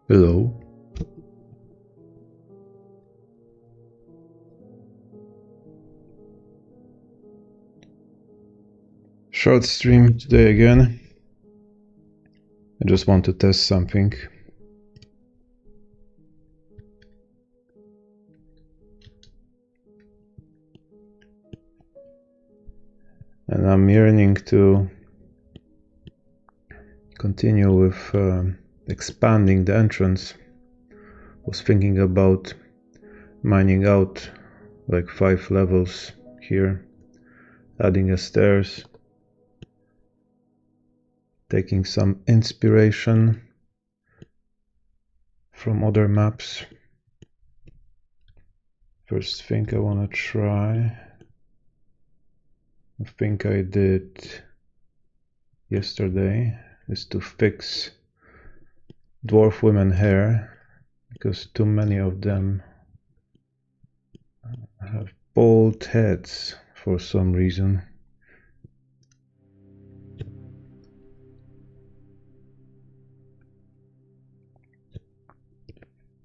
Hello. Short stream today again. I just want to test something. And I'm yearning to continue with expanding the entrance. Was thinking about mining out like 5 levels here, adding a stairs, taking some inspiration from other maps. First thing I want to try, I think I did yesterday, is to fix dwarf women hair, because too many of them have bald heads for some reason.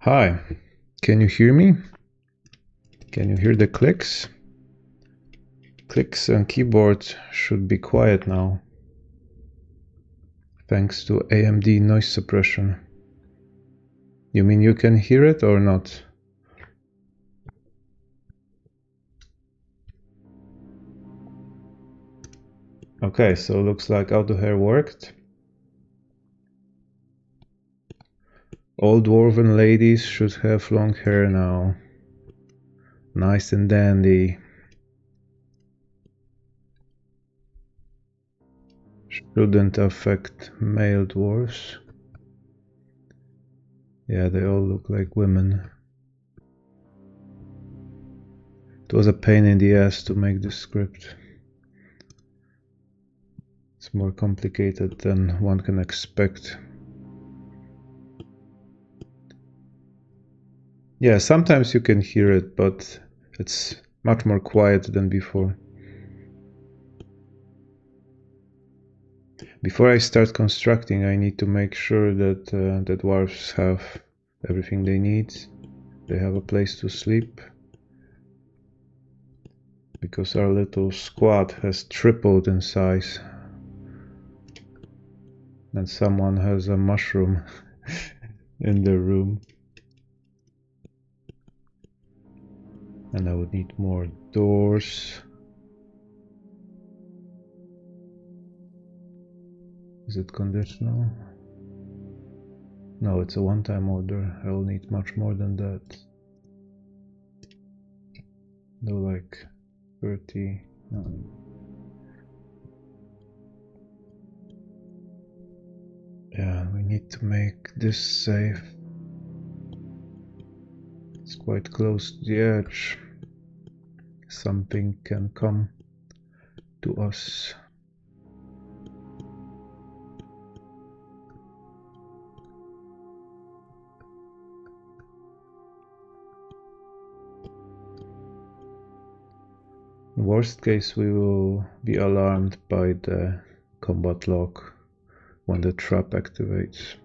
Hi, can you hear me? Can you hear the clicks? Clicks and keyboard should be quiet now, thanks to AMD noise suppression. You mean you can hear it or not? Okay, so looks like auto hair worked. All dwarven ladies should have long hair now. Nice and dandy. Shouldn't affect male dwarves. Yeah, they all look like women. It was a pain in the ass to make this script. It's more complicated than one can expect. Yeah, sometimes you can hear it, but it's much more quiet than before. Before I start constructing, I need to make sure that the dwarves have everything they need. They have a place to sleep. Because our little squad has tripled in size. And someone has a mushroom in their room. And I would need more doors. Is it conditional? No, it's a one-time order. I will need much more than that. No, like 30. No. Yeah, we need to make this safe. It's quite close to the edge. Something can come to us. Worst case, we will be alarmed by the combat log when the trap activates.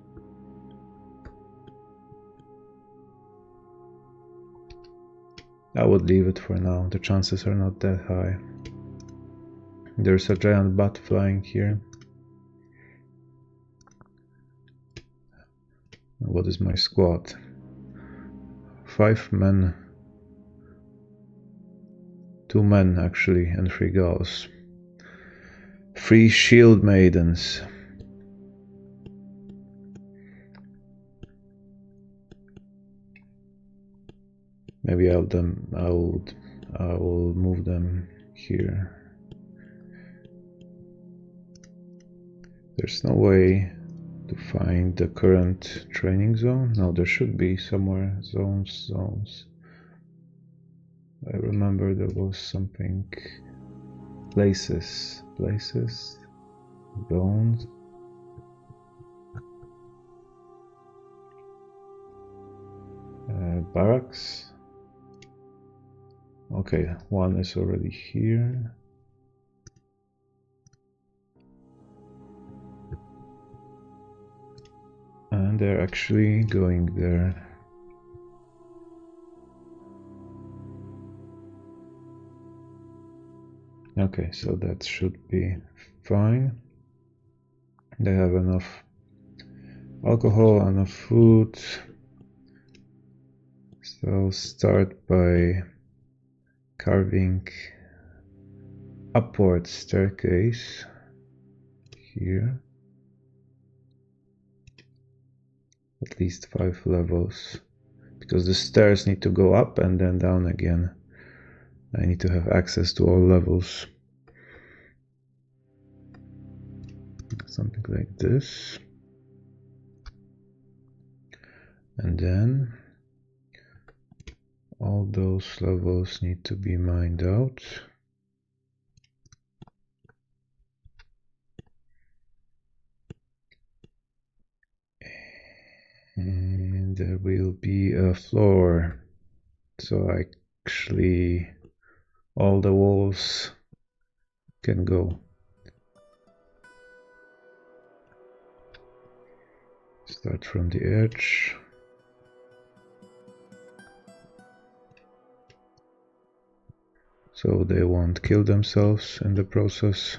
I would leave it for now, the chances are not that high. There's a giant bat flying here. What is my squad? 5 men. 2 men actually, and 3 gals. 3 shield maidens. Maybe I will move them here. There's no way to find the current training zone. No, there should be somewhere. Zones. I remember there was something. Places. Zones. Barracks. Okay, one is already here. And they're actually going there. Okay, so that should be fine. They have enough alcohol, enough food. So start by carving upward staircase here. At least 5 levels. Because the stairs need to go up and then down again. I need to have access to all levels. Something like this. And then all those levels need to be mined out. And there will be a floor. So actually all the walls can go. Start from the edge. So they won't kill themselves in the process.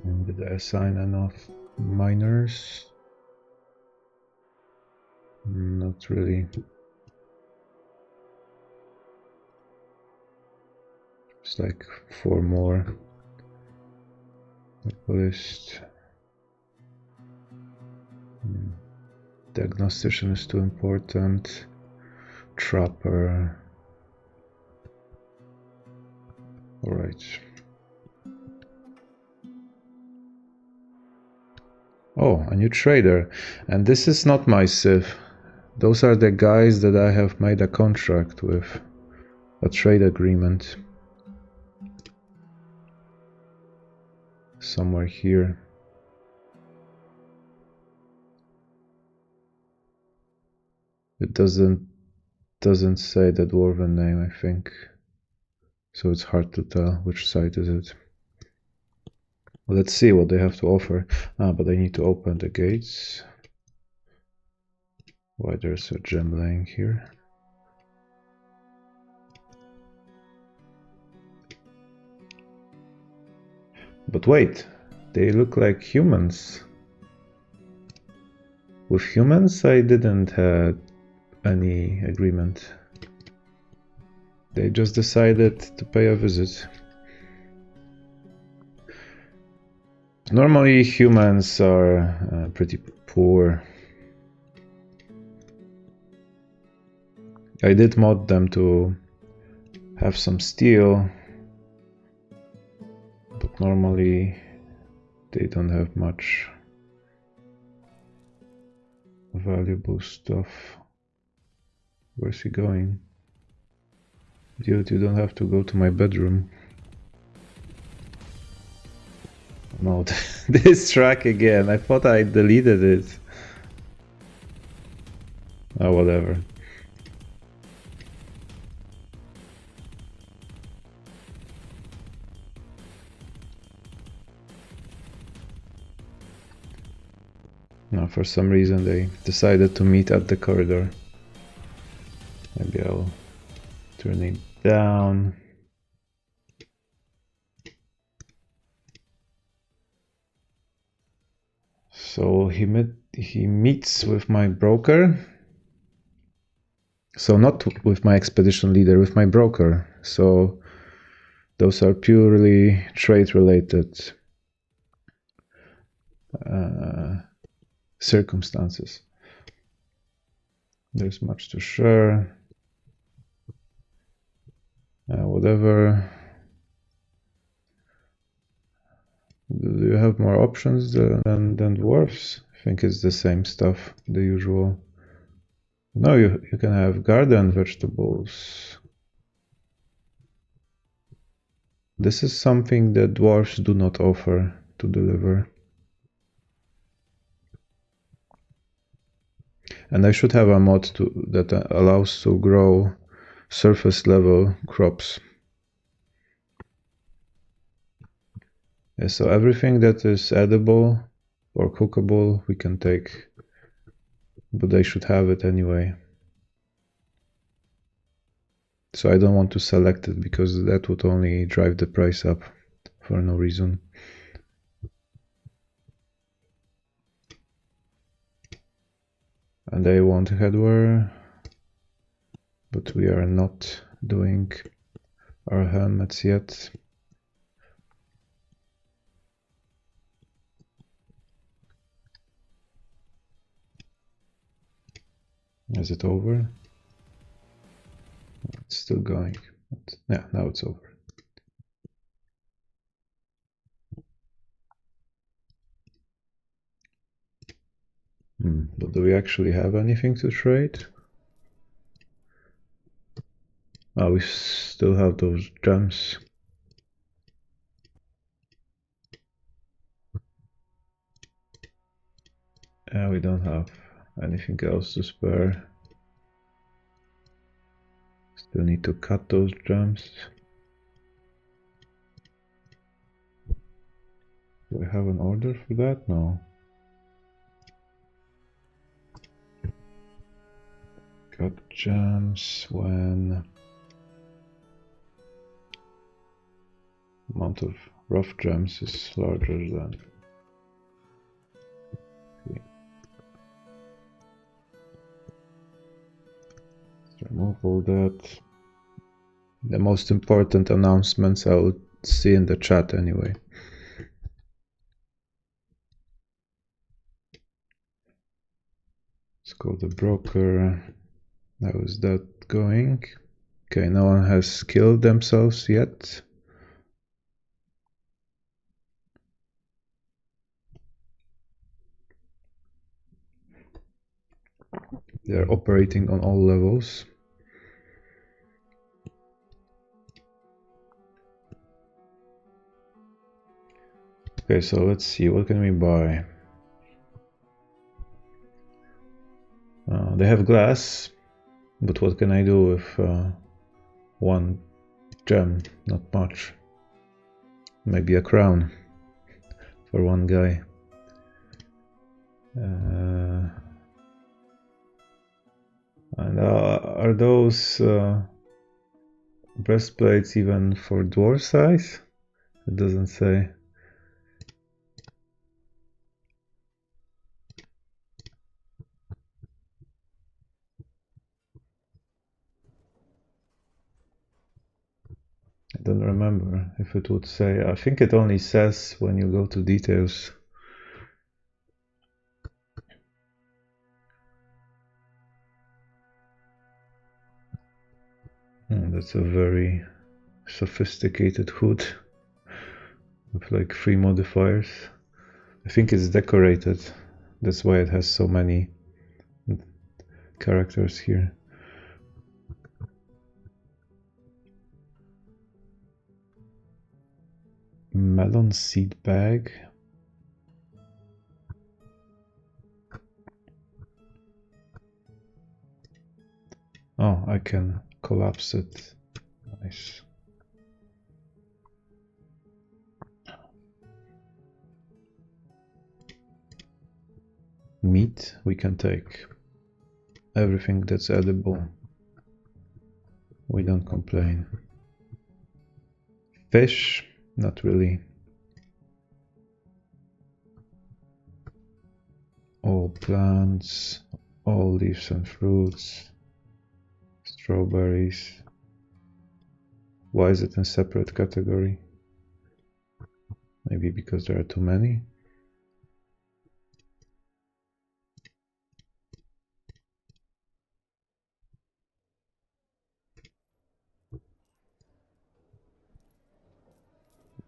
And did I assign enough miners? Not really. It's like 4 more. List. Diagnostician is too important. Trapper. Alright. Oh, a new trader. And this is not my civ. Those are the guys that I have made a contract with. A trade agreement. Somewhere here. It doesn't say the dwarven name, I think. So it's hard to tell which site is it. Let's see what they have to offer. But I need to open the gates. Why there's a gem laying here? But wait, they look like humans. With humans I didn't have any agreement. They just decided to pay a visit. Normally humans are pretty poor. I did mod them to have some steel, but normally they don't have much valuable stuff. Where's he going? Dude, you don't have to go to my bedroom. No, this track again. I thought I deleted it. Oh, whatever. No, for some reason they decided to meet at the corridor. Maybe I'll turn it down. So he meets with my broker. So not with my expedition leader, with my broker. So those are purely trade related circumstances. There's much to share. Whatever. Do you have more options than dwarves? I think it's the same stuff, the usual. No, you can have garden vegetables. This is something that dwarves do not offer to deliver. And I should have a mod that allows to grow surface level crops. Yeah, so everything that is edible or cookable we can take, but they should have it anyway. So I don't want to select it because that would only drive the price up for no reason. And I want hardware, but we are not doing our helmets yet. Is it over? It's still going. Yeah, now it's over. But do we actually have anything to trade? Oh, we still have those gems. Yeah, we don't have anything else to spare. Still need to cut those gems. Do I have an order for that? No. Cut gems when amount of rough gems is larger than. Okay. Let's remove all that. The most important announcements I will see in the chat anyway. Let's call the broker. How is that going? Okay, no one has killed themselves yet. They're operating on all levels. Okay, so let's see, what can we buy? They have glass, but what can I do with one gem? Not much. Maybe a crown for one guy. And are those breastplates even for dwarf size? It doesn't say. I don't remember if it would say. I think it only says when you go to details. That's a very sophisticated hood with like 3 modifiers. I think it's decorated. That's why it has so many characters here. Melon seed bag. Oh, I can collapse it. Nice. Meat we can take. Everything that's edible. We don't complain. Fish, not really. All plants, all leaves and fruits. Strawberries. Why is it in separate category? Maybe because there are too many.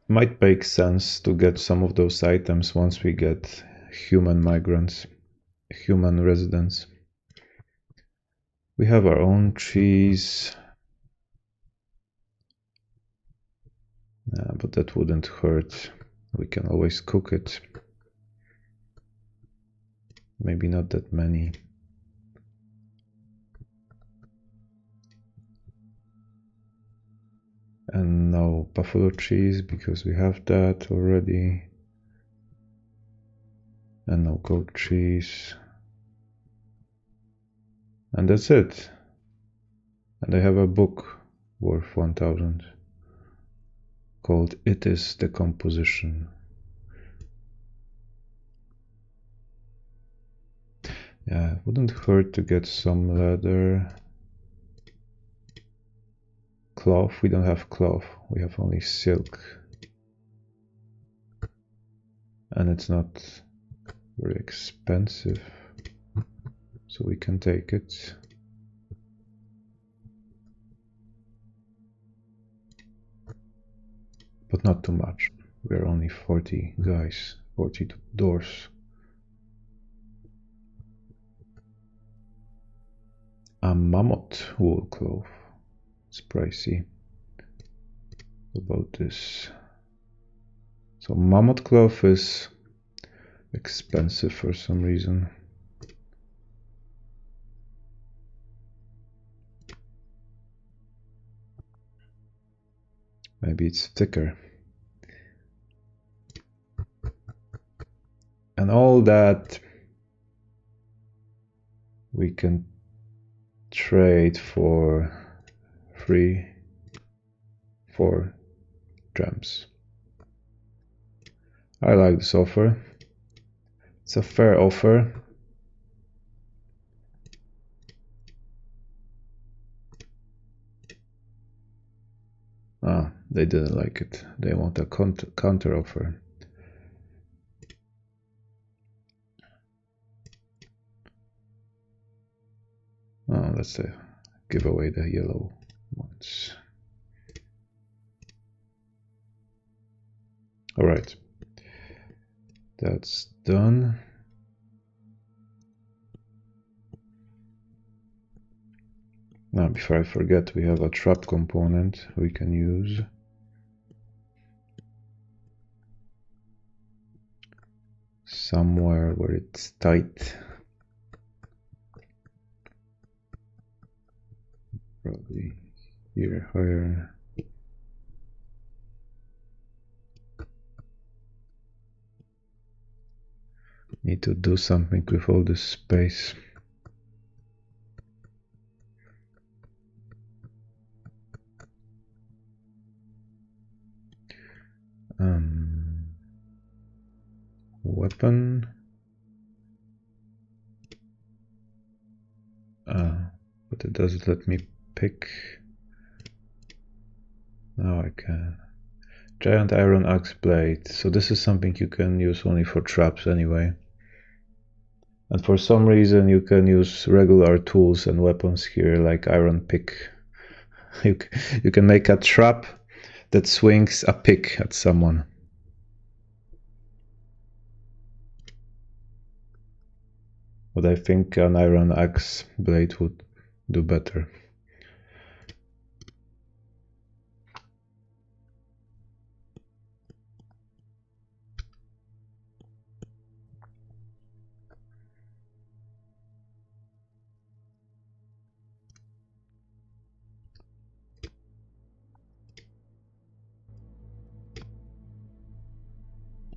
Might make sense to get some of those items once we get human migrants, human residents. We have our own cheese. But that wouldn't hurt. We can always cook it. Maybe not that many. And no buffalo cheese because we have that already. And no goat cheese. And that's it. And I have a book worth 1000 called It Is the Composition. Yeah, it wouldn't hurt to get some leather. Cloth, we don't have cloth, we have only silk. And it's not very expensive, so we can take it. But not too much. We're only 40 guys, 40 dwarves. A mammoth wool cloth. It's pricey. What about this? So mammoth cloth is expensive for some reason. Maybe it's thicker. And all that we can trade for 4 gems. I like this offer. It's a fair offer. Ah, they didn't like it. They want a counter offer. Oh, let's give away the yellow ones. All right, that's done. Now, before I forget, we have a trap component we can use. Somewhere where it's tight. Probably here, higher. Need to do something with all this space. Weapon. But it doesn't let me pick. Now I can. Giant iron axe blade. So this is something you can use only for traps anyway. And for some reason you can use regular tools and weapons here, like iron pick. You can make a trap that swings a pick at someone. But I think an iron axe blade would do better.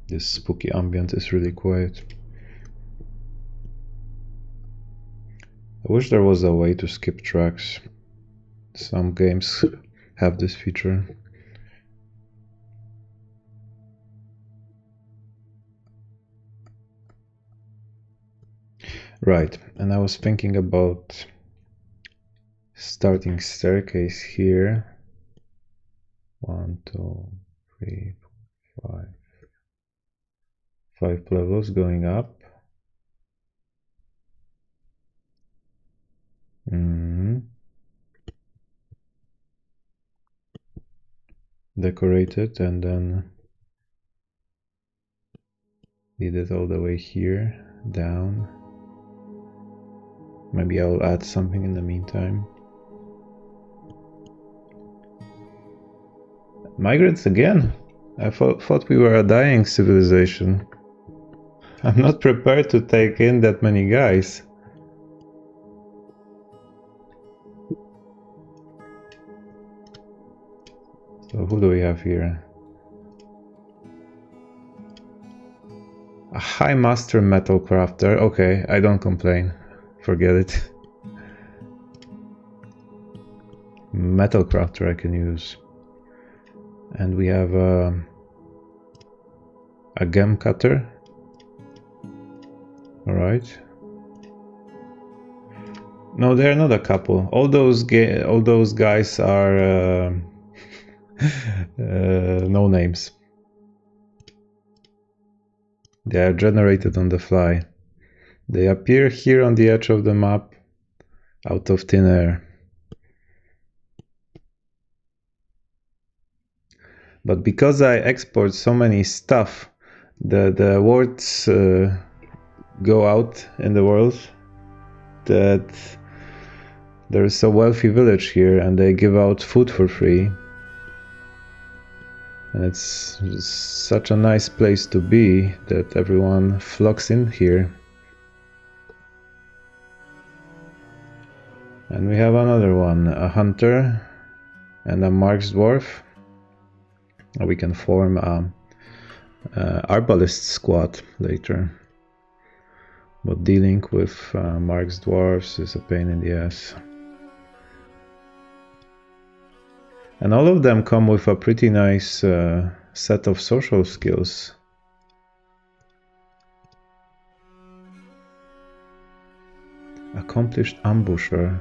This spooky ambient is really quiet. I wish there was a way to skip tracks. Some games have this feature. Right, and I was thinking about starting staircase here. 1, 2, 3, 4, 5. 5 levels going up. Decorate it and then lead it all the way here, down. Maybe I'll add something in the meantime. Migrants again? I thought we were a dying civilization. I'm not prepared to take in that many guys. So who do we have here? A High Master Metal Crafter. Okay, I don't complain. Forget it. Metal Crafter I can use. And we have a Gem Cutter. Alright. No, they're not a couple. All those guys are no names. They are generated on the fly. They appear here on the edge of the map out of thin air. But because I export so many stuff, the words go out in the world that there is a wealthy village here and they give out food for free. And it's such a nice place to be that everyone flocks in here. And we have another one, a hunter and a marks dwarf. We can form a arbalist squad later. But dealing with marks dwarves is a pain in the ass. And all of them come with a pretty nice set of social skills. Accomplished ambusher.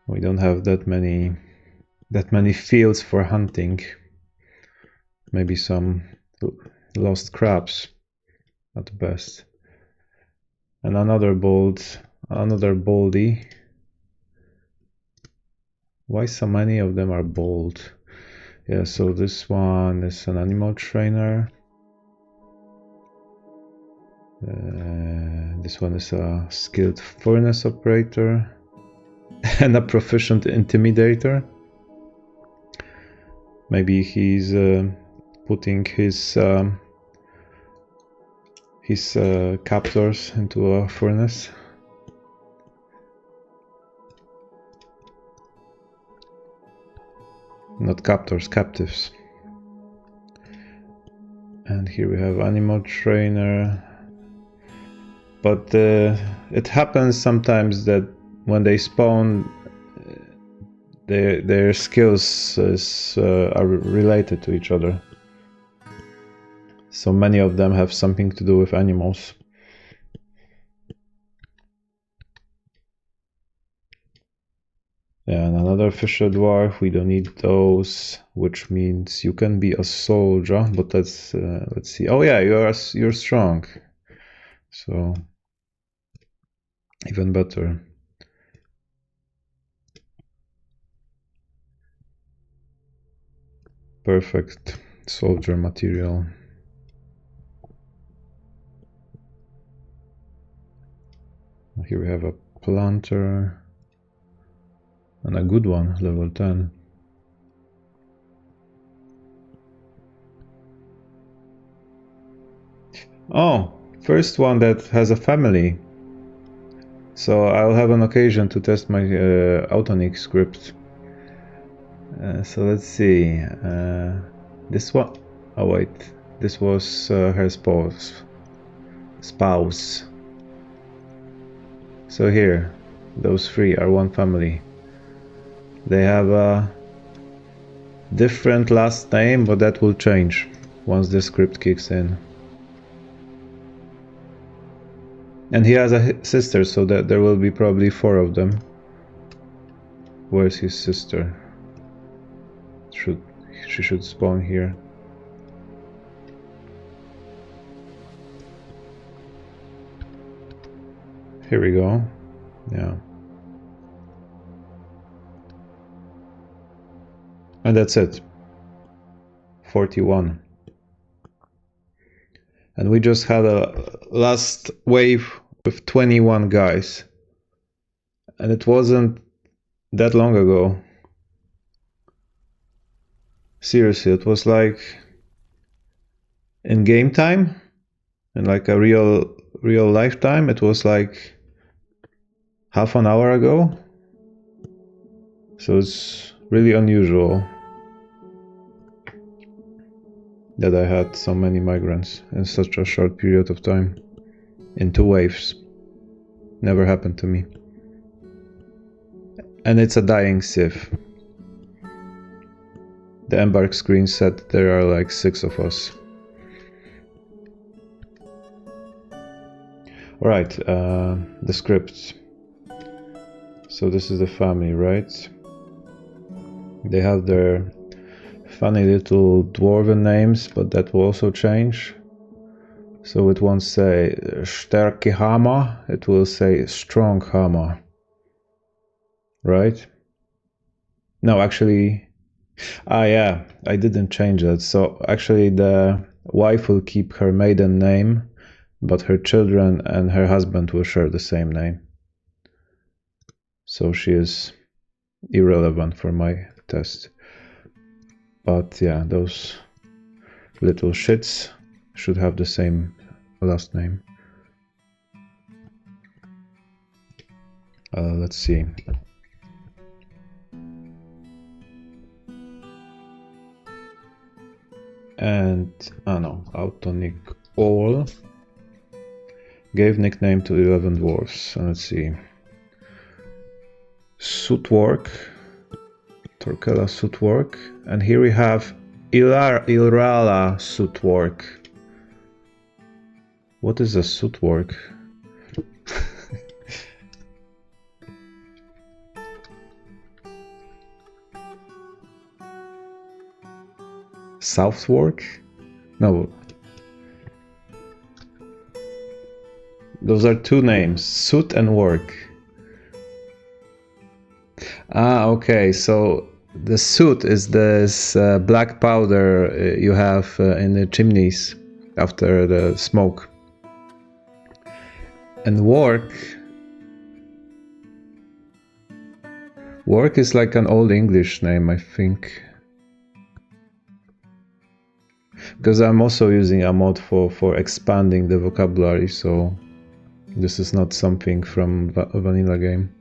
We don't have that many fields for hunting. Maybe some lost crabs at best. And another boldy. Why so many of them are bold? Yeah, so this one is an animal trainer. This one is a skilled furnace operator and a proficient intimidator. Maybe he's putting his captors into a furnace. Not captors, captives. And here we have animal trainer. But it happens sometimes that when they spawn, their skills are related to each other. So many of them have something to do with animals. Yeah, and another fisher dwarf, we don't need those, which means you can be a soldier, but that's, let's see. Oh yeah, you're strong. So, even better. Perfect soldier material. Here we have a planter. And a good one, level 10. Oh, first one that has a family. So I'll have an occasion to test my Autonic script. So let's see. This one. Oh wait, this was her spouse. So here, those three are one family. They have a different last name, but that will change once the script kicks in. And he has a sister, so that there will be probably 4 of them. Where's his sister? She should spawn here. Here we go. Yeah. And that's it. 41. And we just had a last wave with 21 guys. And it wasn't that long ago. Seriously, it was like in game time, in like a real lifetime, it was like half an hour ago. So it's really unusual that I had so many migrants in such a short period of time, in 2 waves. Never happened to me. And it's a dying civ. The embark screen said there are like 6 of us. Alright, the scripts. So this is the family, right? They have their funny little dwarven names, but that will also change. So it won't say Stärke Hammer, it will say Strong Hammer. Right? No, actually... Ah, yeah, I didn't change that. So actually the wife will keep her maiden name, but her children and her husband will share the same name. So she is irrelevant for my test. But yeah, those little shits should have the same last name. Let's see. And, no, Autonic All gave nickname to 11 dwarves. Let's see. Sootwork, Torquella Sootwork, and here we have Ilrala Sootwork. What is a Sootwork? Southwork? No. Those are 2 names, Soot and Work. Ah, okay, so the soot is this black powder you have in the chimneys after the smoke. And work is like an old English name, I think. Because I'm also using a mod for expanding the vocabulary, so this is not something from a vanilla game.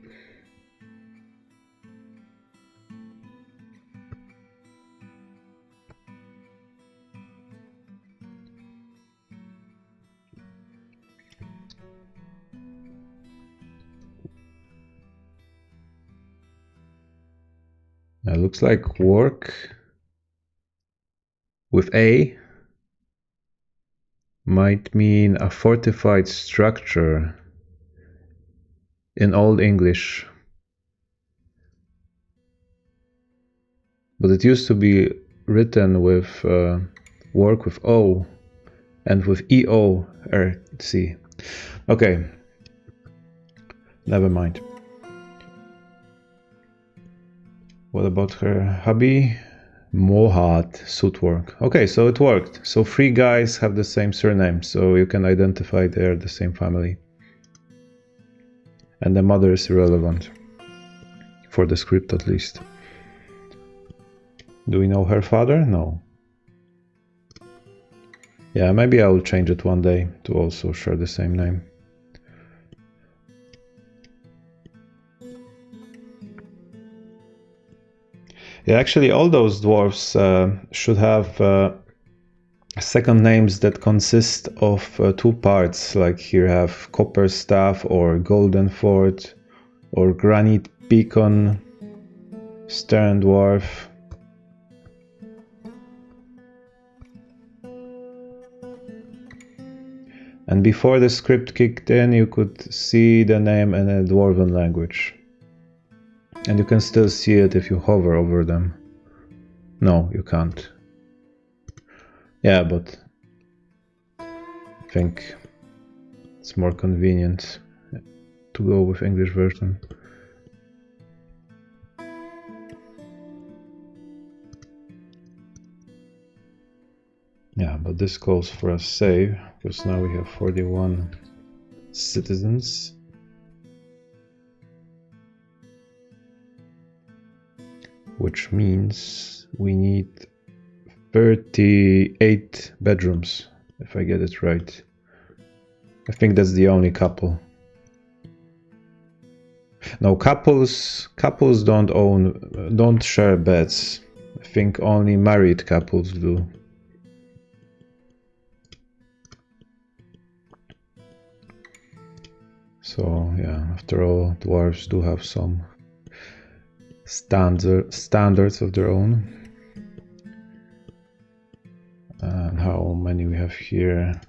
It looks like work with A might mean a fortified structure in Old English. But it used to be written with work with O and with EORC. Okay, never mind. What about her hubby? Mohad Sootwork. Okay, so it worked. So 3 guys have the same surname, so you can identify they're the same family. And the mother is irrelevant. For the script at least. Do we know her father? No. Yeah, maybe I will change it one day to also share the same name. Yeah, actually all those dwarves should have second names that consist of 2 parts, like here have Copper Staff or Golden Fort or Granite Beacon, Stern Dwarf. And before the script kicked in, you could see the name in a Dwarven language. And you can still see it if you hover over them. No, you can't. Yeah, but I think it's more convenient to go with English version. Yeah, but this calls for a save, because now we have 41 citizens. Which means we need 38 bedrooms, if I get it right. I think that's the only couple. No, couples don't share beds. I think only married couples do. So yeah, after all, dwarves do have some standards of their own. And how many we have here?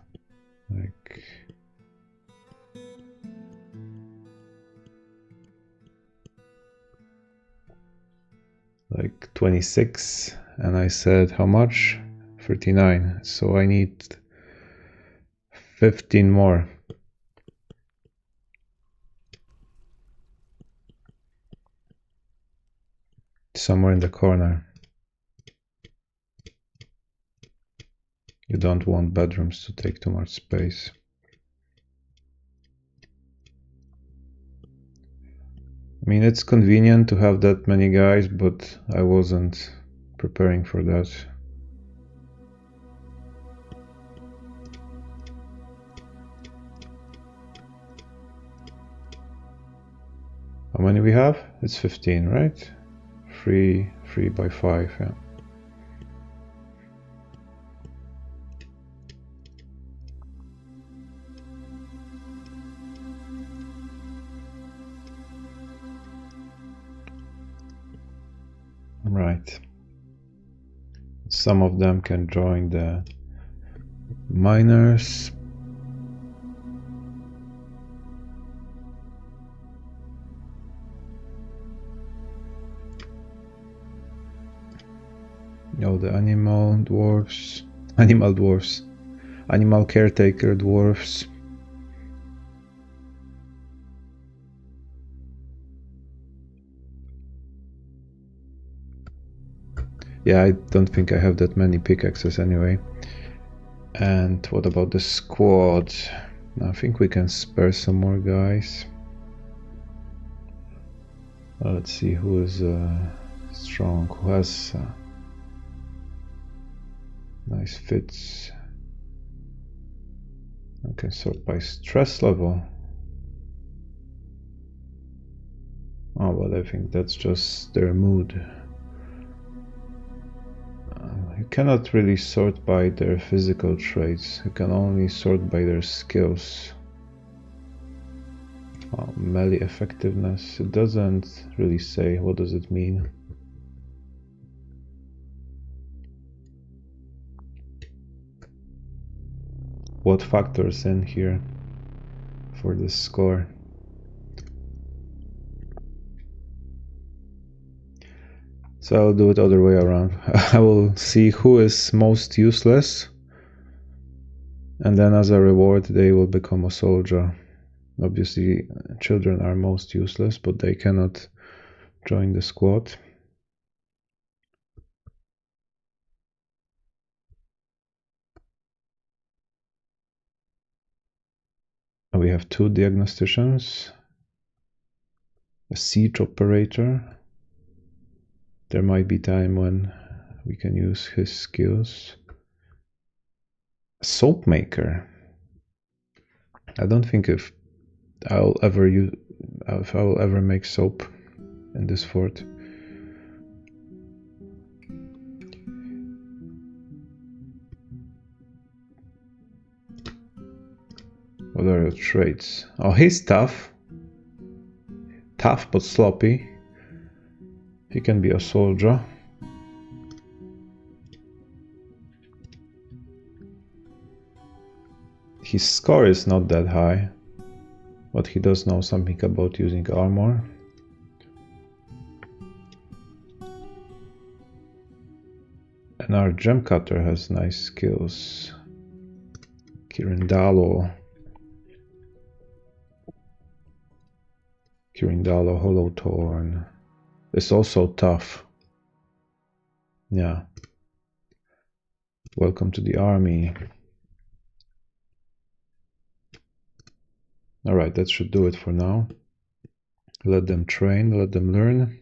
Like 26, and I said how much? 39. So I need 15 more. Somewhere in the corner. You don't want bedrooms to take too much space. I mean, it's convenient to have that many guys, but I wasn't preparing for that. How many we have? It's 15, right? 3 by 5, yeah. Right. Some of them can join the miners. Oh, the animal dwarves, animal caretaker dwarves. Yeah, I don't think I have that many pickaxes anyway. And what about the squad? I think we can spare some more guys. Let's see who is strong, who has nice fits. I can sort by stress level. Oh, but I think that's just their mood. You cannot really sort by their physical traits. You can only sort by their skills. Melee effectiveness. It doesn't really say. What does it mean? What factors in here for this score? So I'll do it other way around. I will see who is most useless, and then as a reward they will become a soldier. Obviously children are most useless, but they cannot join the squad. We have 2 diagnosticians, a siege operator. There might be time when we can use his skills. A soap maker. I don't think if I will ever make soap in this fort. What are your traits? Oh, he's tough. Tough but sloppy. He can be a soldier. His score is not that high, but he does know something about using armor. And our gem cutter has nice skills. Kirindalo Hollow Thorn is also tough. Yeah. Welcome to the army. Alright, that should do it for now. Let them train, let them learn.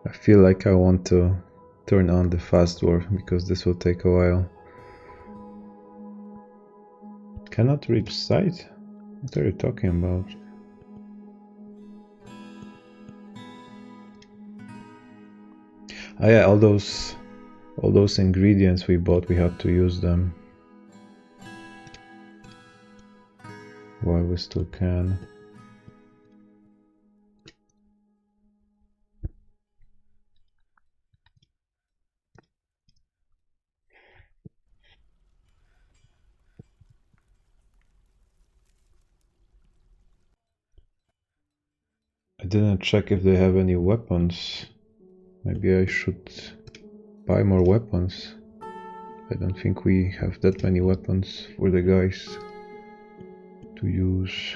I feel like I want to turn on the fast dwarf because this will take a while. Cannot reach site? What are you talking about? Oh yeah, all those ingredients we bought, we had to use them while we still can. I didn't check if they have any weapons. Maybe I should buy more weapons. I don't think we have that many weapons for the guys to use.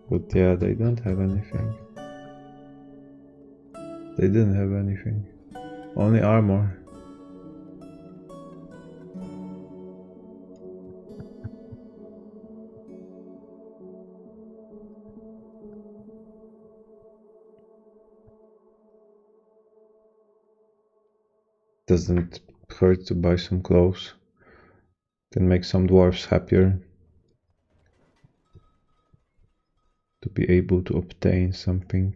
But yeah, they don't have anything. They didn't have anything. Only armor. Doesn't hurt to buy some clothes. Can make some dwarves happier to be able to obtain something.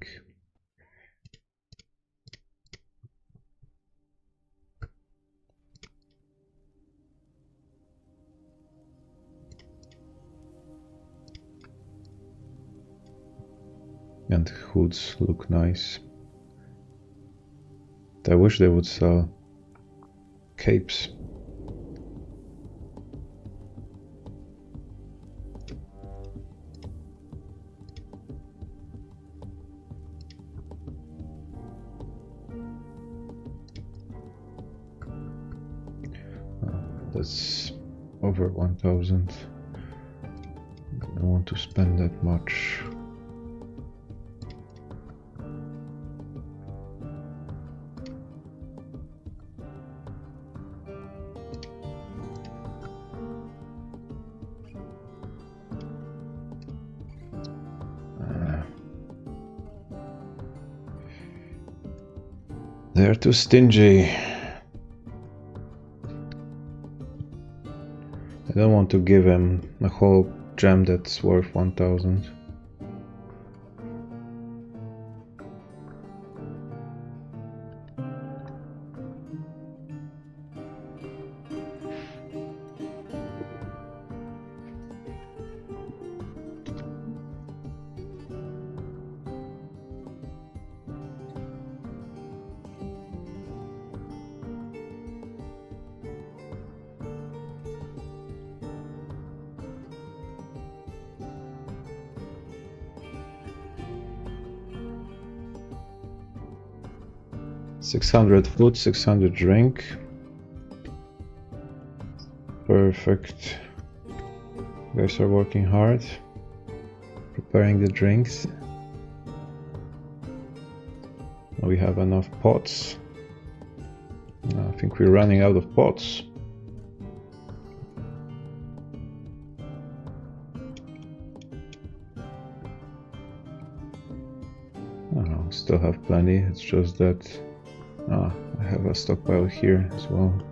And hoods look nice. I wish they would sell capes. That's over 1000. I don't want to spend that much. They're too stingy. I don't want to give him a whole gem that's worth 1000. $600 food, 600 drink. Perfect. You guys are working hard, preparing the drinks. We have enough pots. I think we're running out of pots. Oh, still have plenty, it's just that I have a stockpile here as well.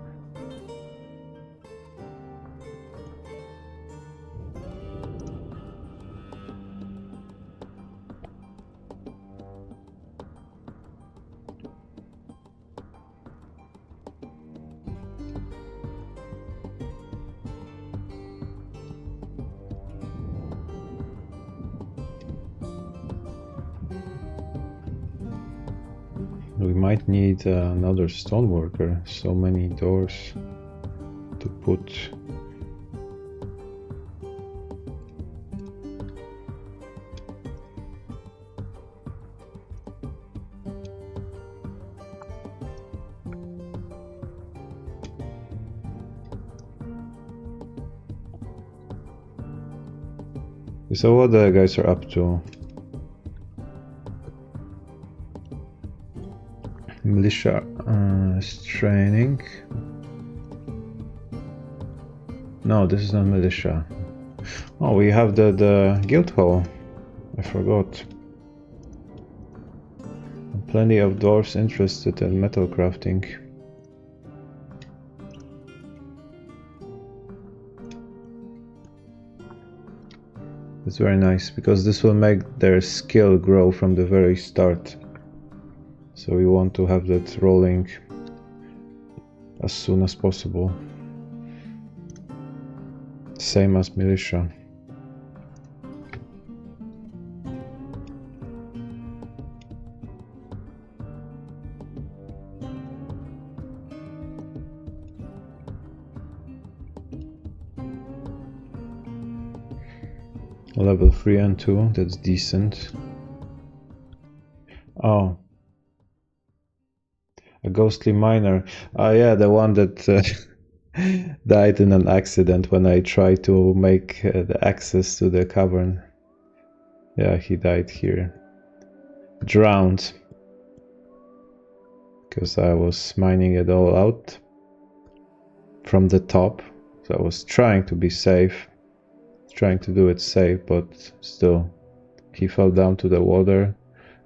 We might need another stoneworker, so many doors to put. So what the guys are up to? Militia training. No, this is not militia. Oh, we have the guild hall. I forgot. Plenty of dwarves interested in metal crafting. It's very nice because this will make their skill grow from the very start. So we want to have that rolling as soon as possible. Same as militia. Level 3 and 2, that's decent. Oh. A ghostly miner. Oh yeah, the one that died in an accident when I tried to make the access to the cavern. Yeah, he died here. Drowned. Because I was mining it all out from the top. So I was trying to be safe. Trying to do it safe, but still. He fell down to the water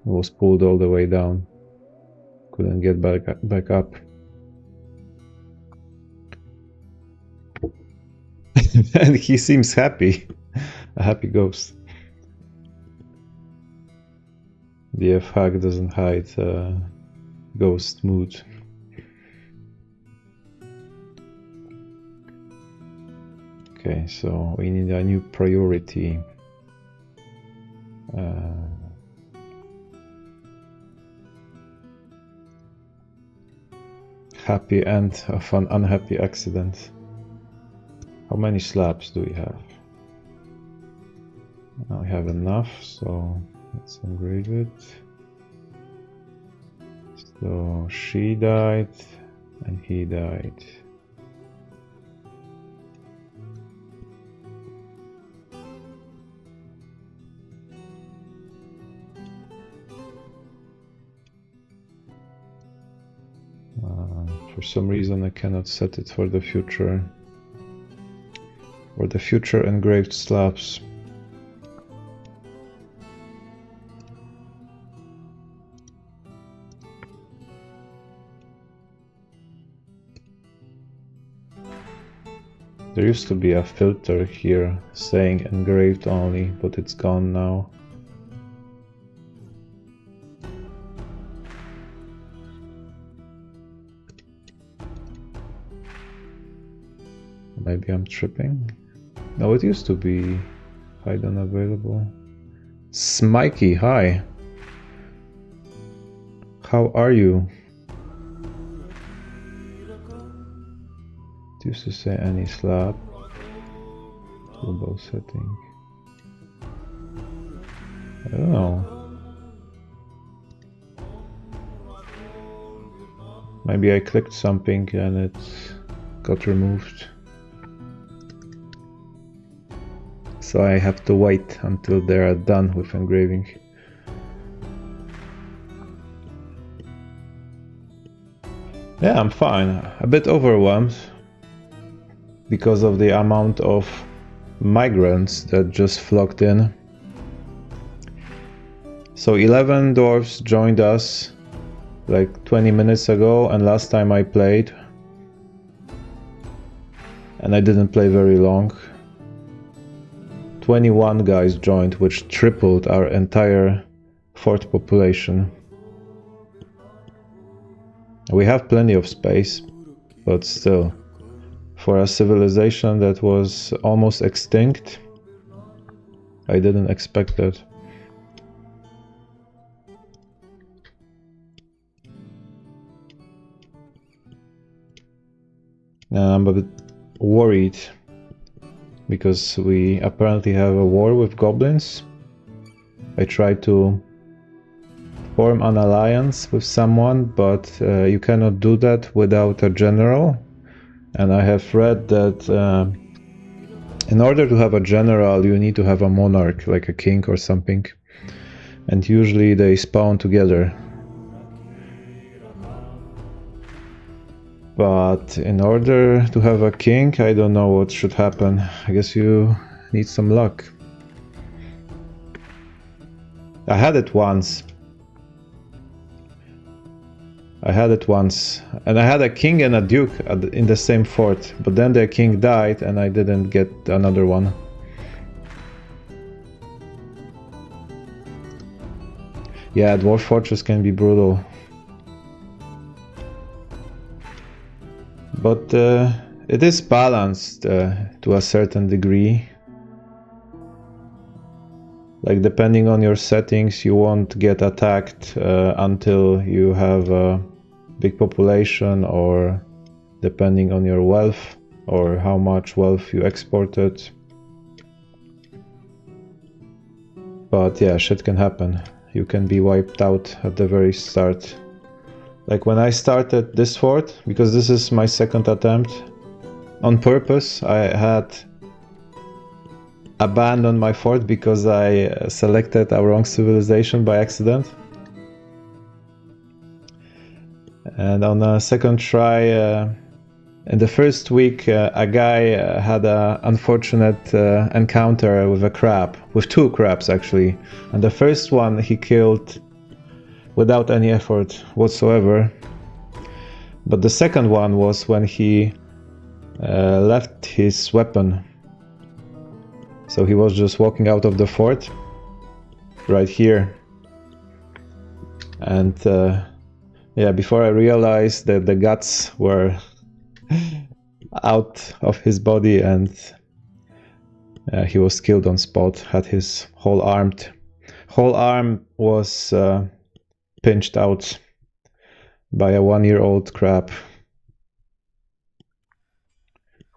and was pulled all the way down. Couldn't get back up. And he seems happy. A happy ghost. The F-hack doesn't hide ghost mood. Okay, so we need a new priority. Happy end of an unhappy accident. How many slabs do we have? Now we have enough, so let's engrave it. So she died and he died. For some reason I cannot set it for the future. For the future engraved slabs. There used to be a filter here saying engraved only, but it's gone now. Maybe I'm tripping. No, it used to be hide unavailable. Smikey, hi. How are you? It used to say any slab. Global setting. I don't know. Maybe I clicked something and it got removed. So I have to wait until they are done with engraving. Yeah, I'm fine. A bit overwhelmed because of the amount of migrants that just flocked in. So 11 dwarves joined us like 20 minutes ago, and last time I played, and I didn't play very long, 21 guys joined, which tripled our entire fort population. We have plenty of space, but still, for a civilization that was almost extinct, I didn't expect that. And I'm a bit worried because we apparently have a war with goblins. I tried to form an alliance with someone, but you cannot do that without a general. And I have read that in order to have a general, you need to have a monarch, like a king or something. And usually they spawn together. But in order to have a king, I don't know what should happen. I guess you need some luck. I had it once. And I had a king and a duke in the same fort, but then the king died and I didn't get another one. Yeah, Dwarf Fortress can be brutal. But it is balanced to a certain degree. Like, depending on your settings, you won't get attacked until you have a big population, or depending on your wealth or how much wealth you exported. But yeah, shit can happen. You can be wiped out at the very start. Like when I started this fort, because this is my second attempt, on purpose I had abandoned my fort because I selected a wrong civilization by accident. And on a second try, in the first week, a guy had an unfortunate encounter with a crab, with two crabs actually. And the first one he killed without any effort whatsoever. But the second one was when he left his weapon. So he was just walking out of the fort, right here. And yeah, before I realized that the guts were out of his body, and he was killed on spot, had his whole arm was pinched out by a 1-year-old crab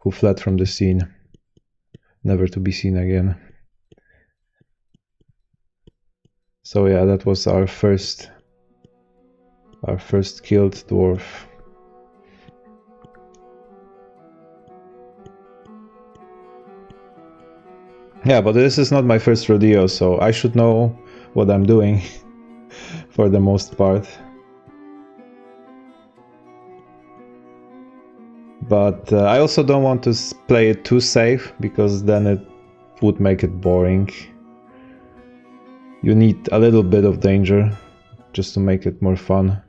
who fled from the scene, never to be seen again. So yeah, that was our first killed dwarf. Yeah, but this is not my first rodeo, so I should know what I'm doing for the most part. But I also don't want to play it too safe, because then it would make it boring. You need a little bit of danger just to make it more fun,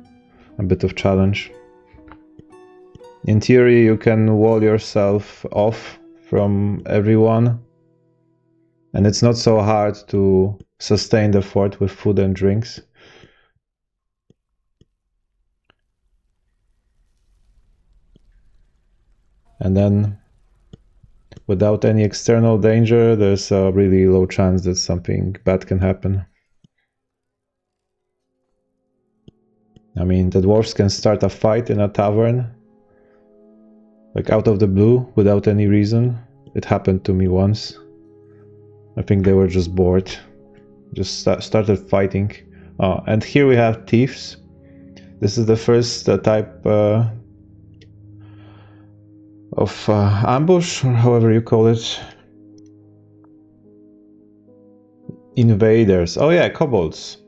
a bit of challenge. In theory, you can wall yourself off from everyone, and it's not so hard to sustain the fort with food and drinks. And then, without any external danger, there's a really low chance that something bad can happen. I mean, the dwarves can start a fight in a tavern, like out of the blue, without any reason. It happened to me once. I think they were just bored, just started fighting. Oh, and here we have thieves. This is the first type of ambush, or however you call it. Invaders. Oh yeah, kobolds.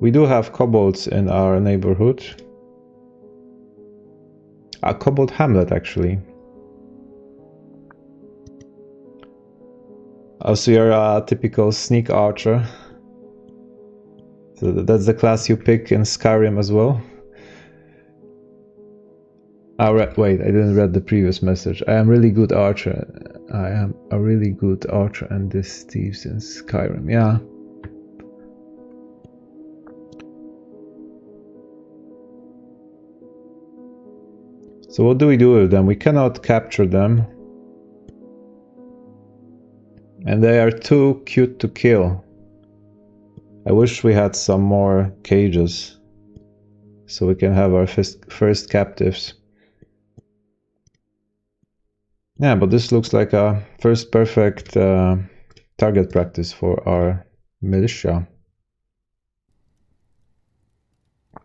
We do have kobolds in our neighborhood. A kobold hamlet, actually. Also, you're a typical sneak archer. So that's the class you pick in Skyrim as well. Wait, I didn't read the previous message. I am really good archer. I am a really good archer, and this thieves in Skyrim. Yeah. So what do we do with them? We cannot capture them. And they are too cute to kill. I wish we had some more cages, so we can have our first captives. Yeah, but this looks like a first perfect target practice for our militia.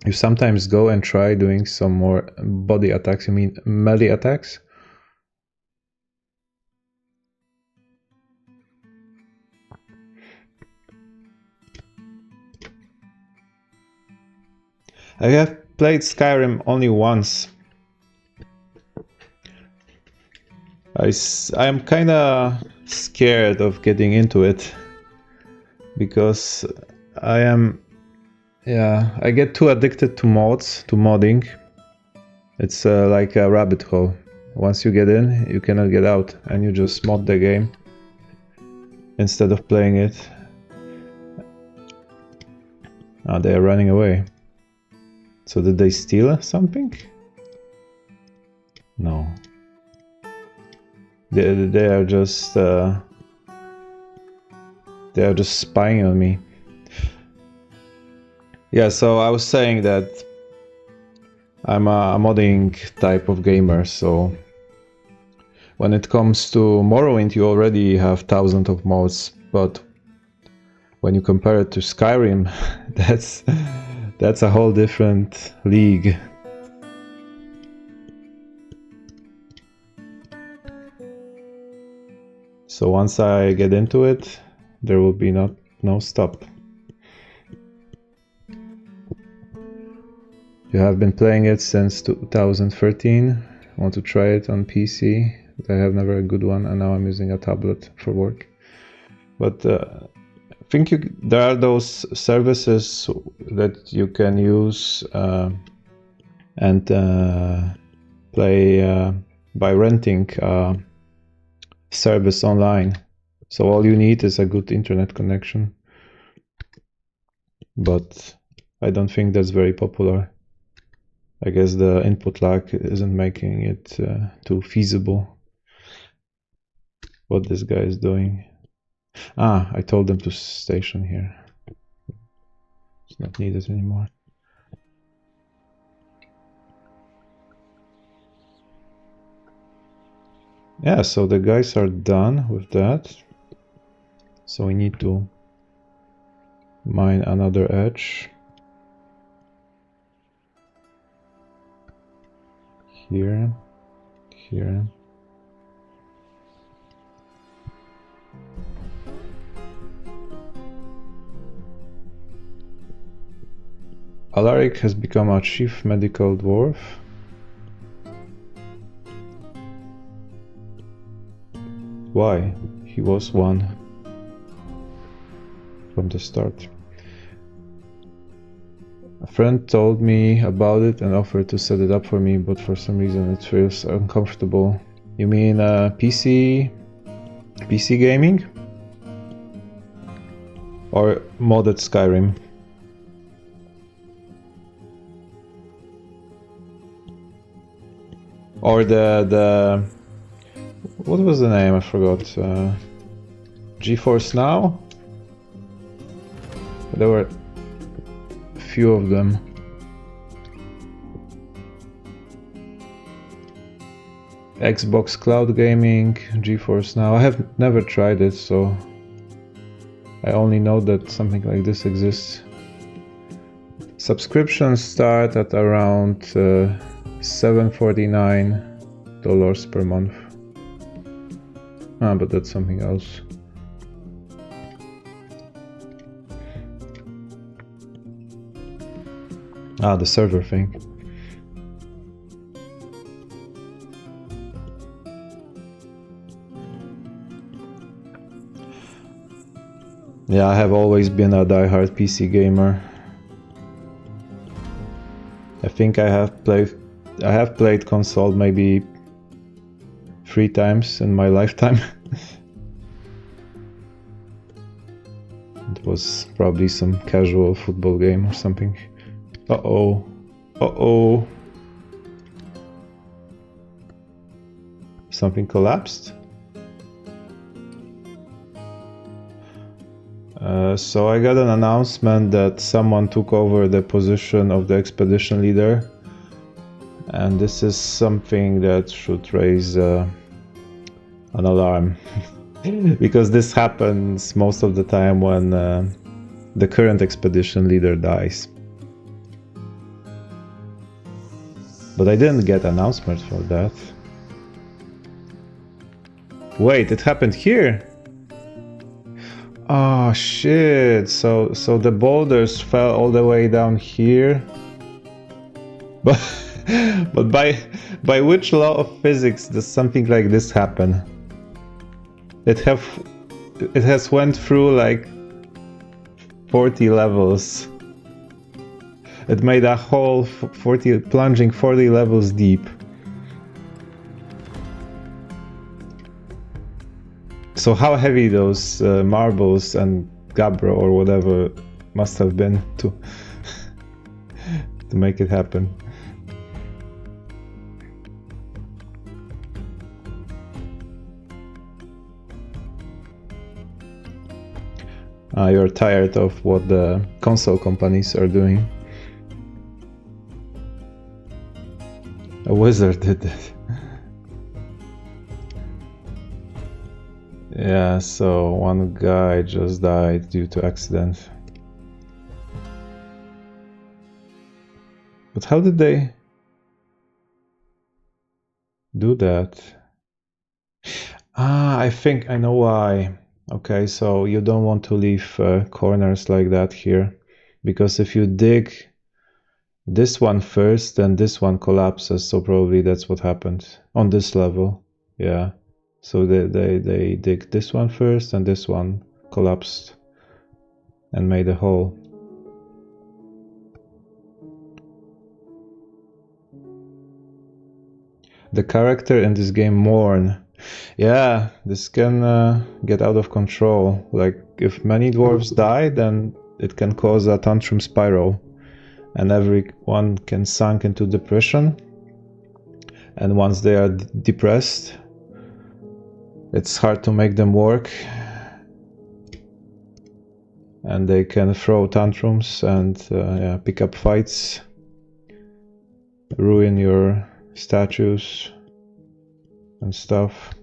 You sometimes go and try doing some more body attacks, you mean melee attacks? I have played Skyrim only once, I'm kind of scared of getting into it because I get too addicted to mods, to modding. It's like a rabbit hole. Once you get in, you cannot get out, and you just mod the game instead of playing it. Ah, they are running away. So did they steal something? No. They are just spying on me. Yeah, so I was saying that I'm a modding type of gamer, so when it comes to Morrowind you already have thousands of mods, but when you compare it to Skyrim, that's a whole different league. So once I get into it, there will be no stop. You have been playing it since 2013. I want to try it on PC, but I have never a good one, and now I'm using a tablet for work. But I think there are those services that you can use and play by renting service online. So all you need is a good internet connection. But I don't think that's very popular. I guess the input lag isn't making it too feasible. What this guy is doing. Ah, I told them to station here. It's not needed anymore. Yeah, so the guys are done with that. So we need to mine another edge. Here. Alaric has become a chief medical dwarf. Why? He was one from the start. A friend told me about it and offered to set it up for me, but for some reason it feels uncomfortable. You mean PC gaming? Or modded Skyrim? Or the what was the name? I forgot. GeForce Now? There were a few of them. Xbox Cloud Gaming, GeForce Now. I have never tried it, so I only know that something like this exists. Subscriptions start at around $7.49 per month. Ah, but that's something else. Ah, the server thing. Yeah, I have always been a die-hard PC gamer. I think I have played console maybe 3 times in my lifetime. It was probably some casual football game or something. Uh-oh. Uh-oh. Something collapsed? So I got an announcement that someone took over the position of the expedition leader, and this is something that should raise an alarm. Because this happens most of the time when the current expedition leader dies. But I didn't get announcements for that. Wait, it happened here? Oh shit, so the boulders fell all the way down here. But But by which law of physics does something like this happen? It has went through like 40 levels. It made a hole plunging 40 levels deep. So how heavy those marbles and gabbro or whatever must have been to make it happen. You're tired of what the console companies are doing. A wizard did it. Yeah, so one guy just died due to accident. But how did they do that? I think I know why. Okay, so you don't want to leave corners like that here, because if you dig this one first, then this one collapses, so probably that's what happened on this level. Yeah, so they dig this one first, and this one collapsed and made a hole. The character in this game mourn. Yeah, this can get out of control. Like, if many dwarves die, then it can cause a tantrum spiral, and everyone can sink into depression. And once they are depressed, it's hard to make them work, and they can throw tantrums and yeah, pick up fights, ruin your statues and stuff.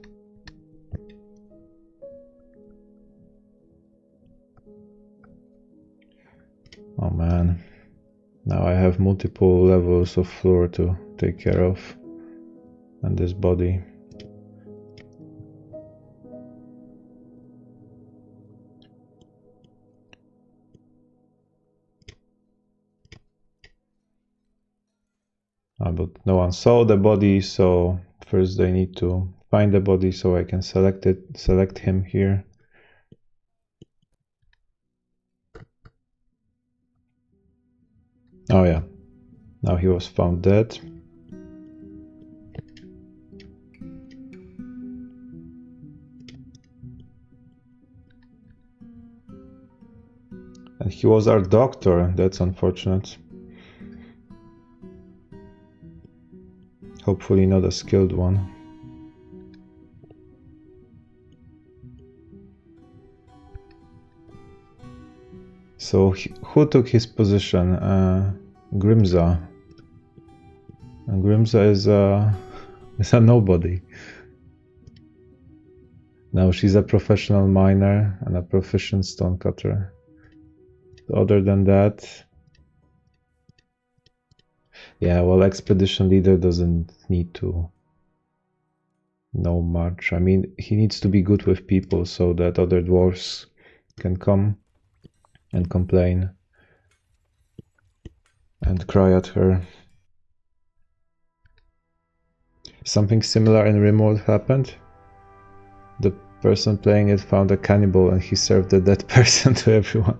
Oh man, now I have multiple levels of floor to take care of, and this body. But no one saw the body, so first they need to find the body so I can select him here. Oh yeah, now he was found dead. And he was our doctor, that's unfortunate. Hopefully not a skilled one. So who took his position? Grimza. And Grimza is a nobody. Now she's a professional miner and a proficient stonecutter. Other than that, yeah, well, expedition leader doesn't need to know much. I mean, he needs to be good with people so that other dwarves can come and complain and cry at her. Something similar in Rimworld happened. The person playing it found a cannibal and he served the dead person to everyone.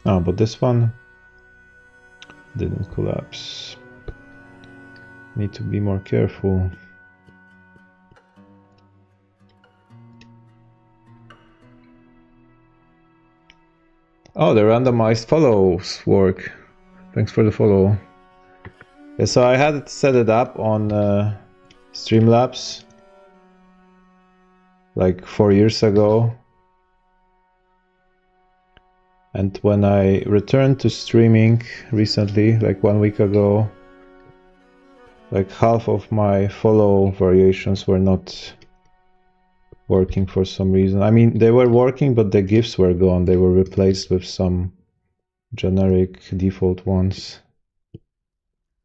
Oh, but this one didn't collapse. Need to be more careful. Oh, the randomized follows work. Thanks for the follow. Yeah, so I had set it up on Streamlabs like 4 years ago. And when I returned to streaming recently, like 1 week ago, like half of my follow variations were not working for some reason. I mean, they were working, but the GIFs were gone. They were replaced with some generic default ones.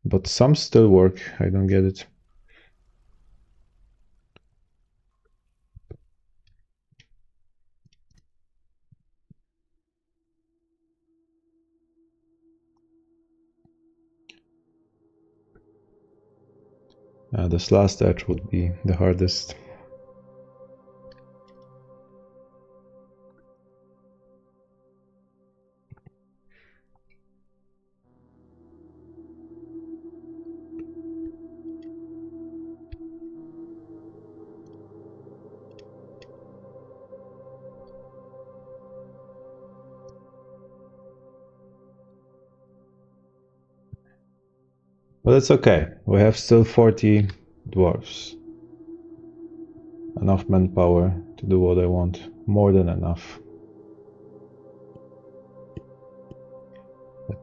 But some still work. I don't get it. This last edge would be the hardest. But it's okay, we have still 40 dwarves. Enough manpower to do what I want, more than enough.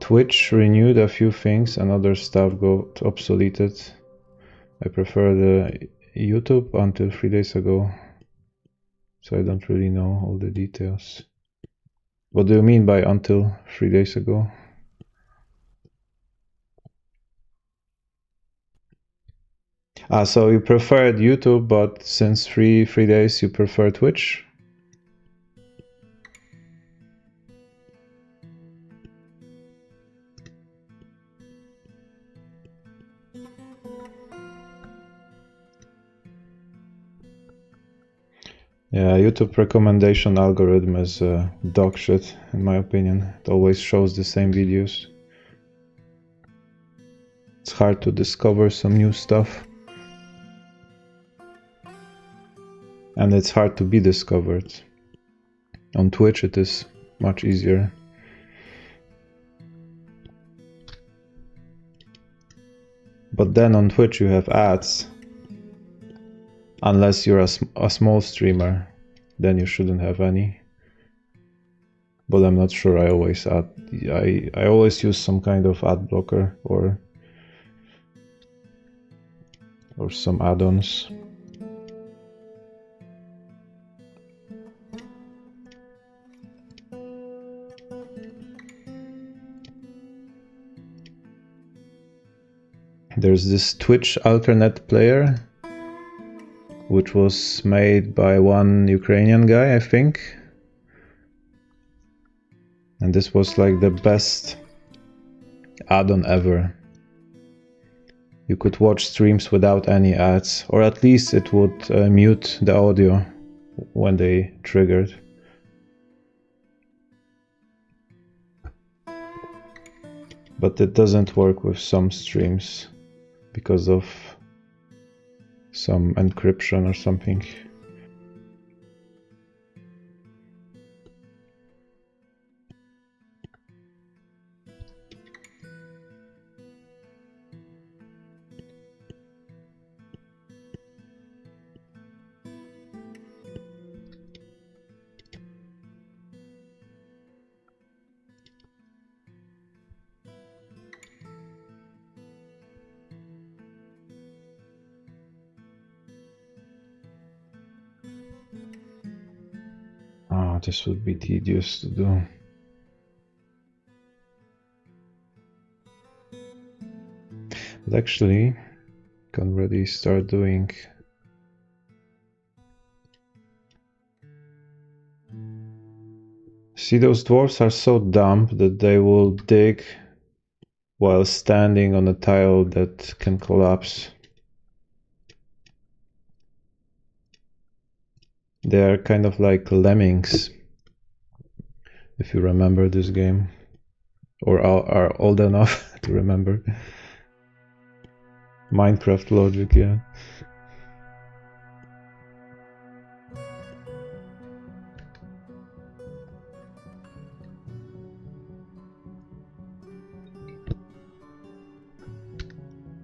Twitch renewed a few things and other stuff got obsoleted. I prefer the YouTube until 3 days ago, so I don't really know all the details. What do you mean by until 3 days ago? So you preferred YouTube, but since three days you prefer Twitch? Yeah, YouTube recommendation algorithm is dog shit, in my opinion. It always shows the same videos. It's hard to discover some new stuff. And it's hard to be discovered. On Twitch it is much easier. But then on Twitch you have ads. Unless you're a small streamer, then you shouldn't have any. But I'm not sure. I always use some kind of ad blocker or some add-ons. There's this Twitch alternate player, which was made by one Ukrainian guy, I think. And this was like the best add-on ever. You could watch streams without any ads, or at least it would mute the audio when they triggered. But it doesn't work with some streams because of some encryption or something. This would be tedious to do. But actually, can already start doing. See, those dwarves are so dumb that they will dig while standing on a tile that can collapse. They are kind of like lemmings, if you remember this game, or are old enough to remember. Minecraft logic, yeah.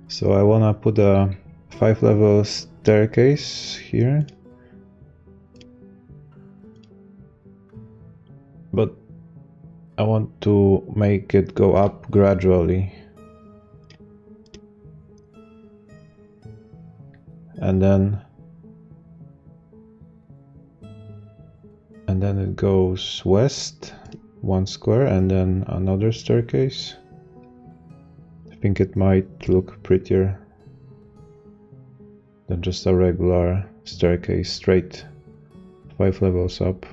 So I wanna put a 5-level staircase here. But I want to make it go up gradually. And then it goes west, 1 square, and then another staircase. I think it might look prettier than just a regular staircase straight 5 levels up.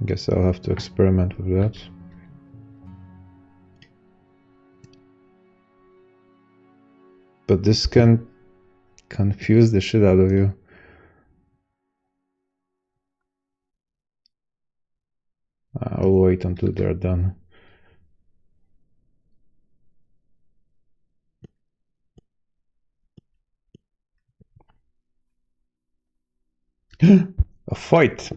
Guess I'll have to experiment with that. But this can confuse the shit out of you. I'll wait until they're done. A fight!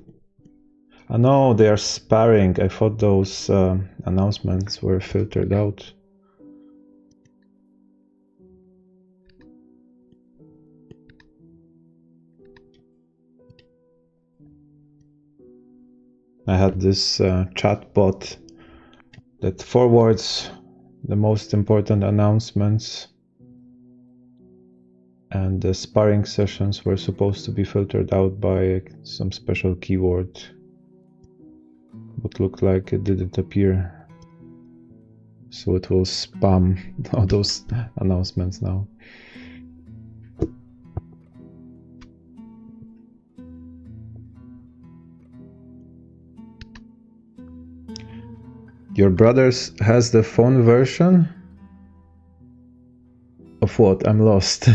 I know they are sparring. I thought those announcements were filtered out. I had this chat bot that forwards the most important announcements, and the sparring sessions were supposed to be filtered out by some special keyword, but looked like it didn't appear, so it will spam all those announcements now. Your brother has the phone version? Of what? I'm lost.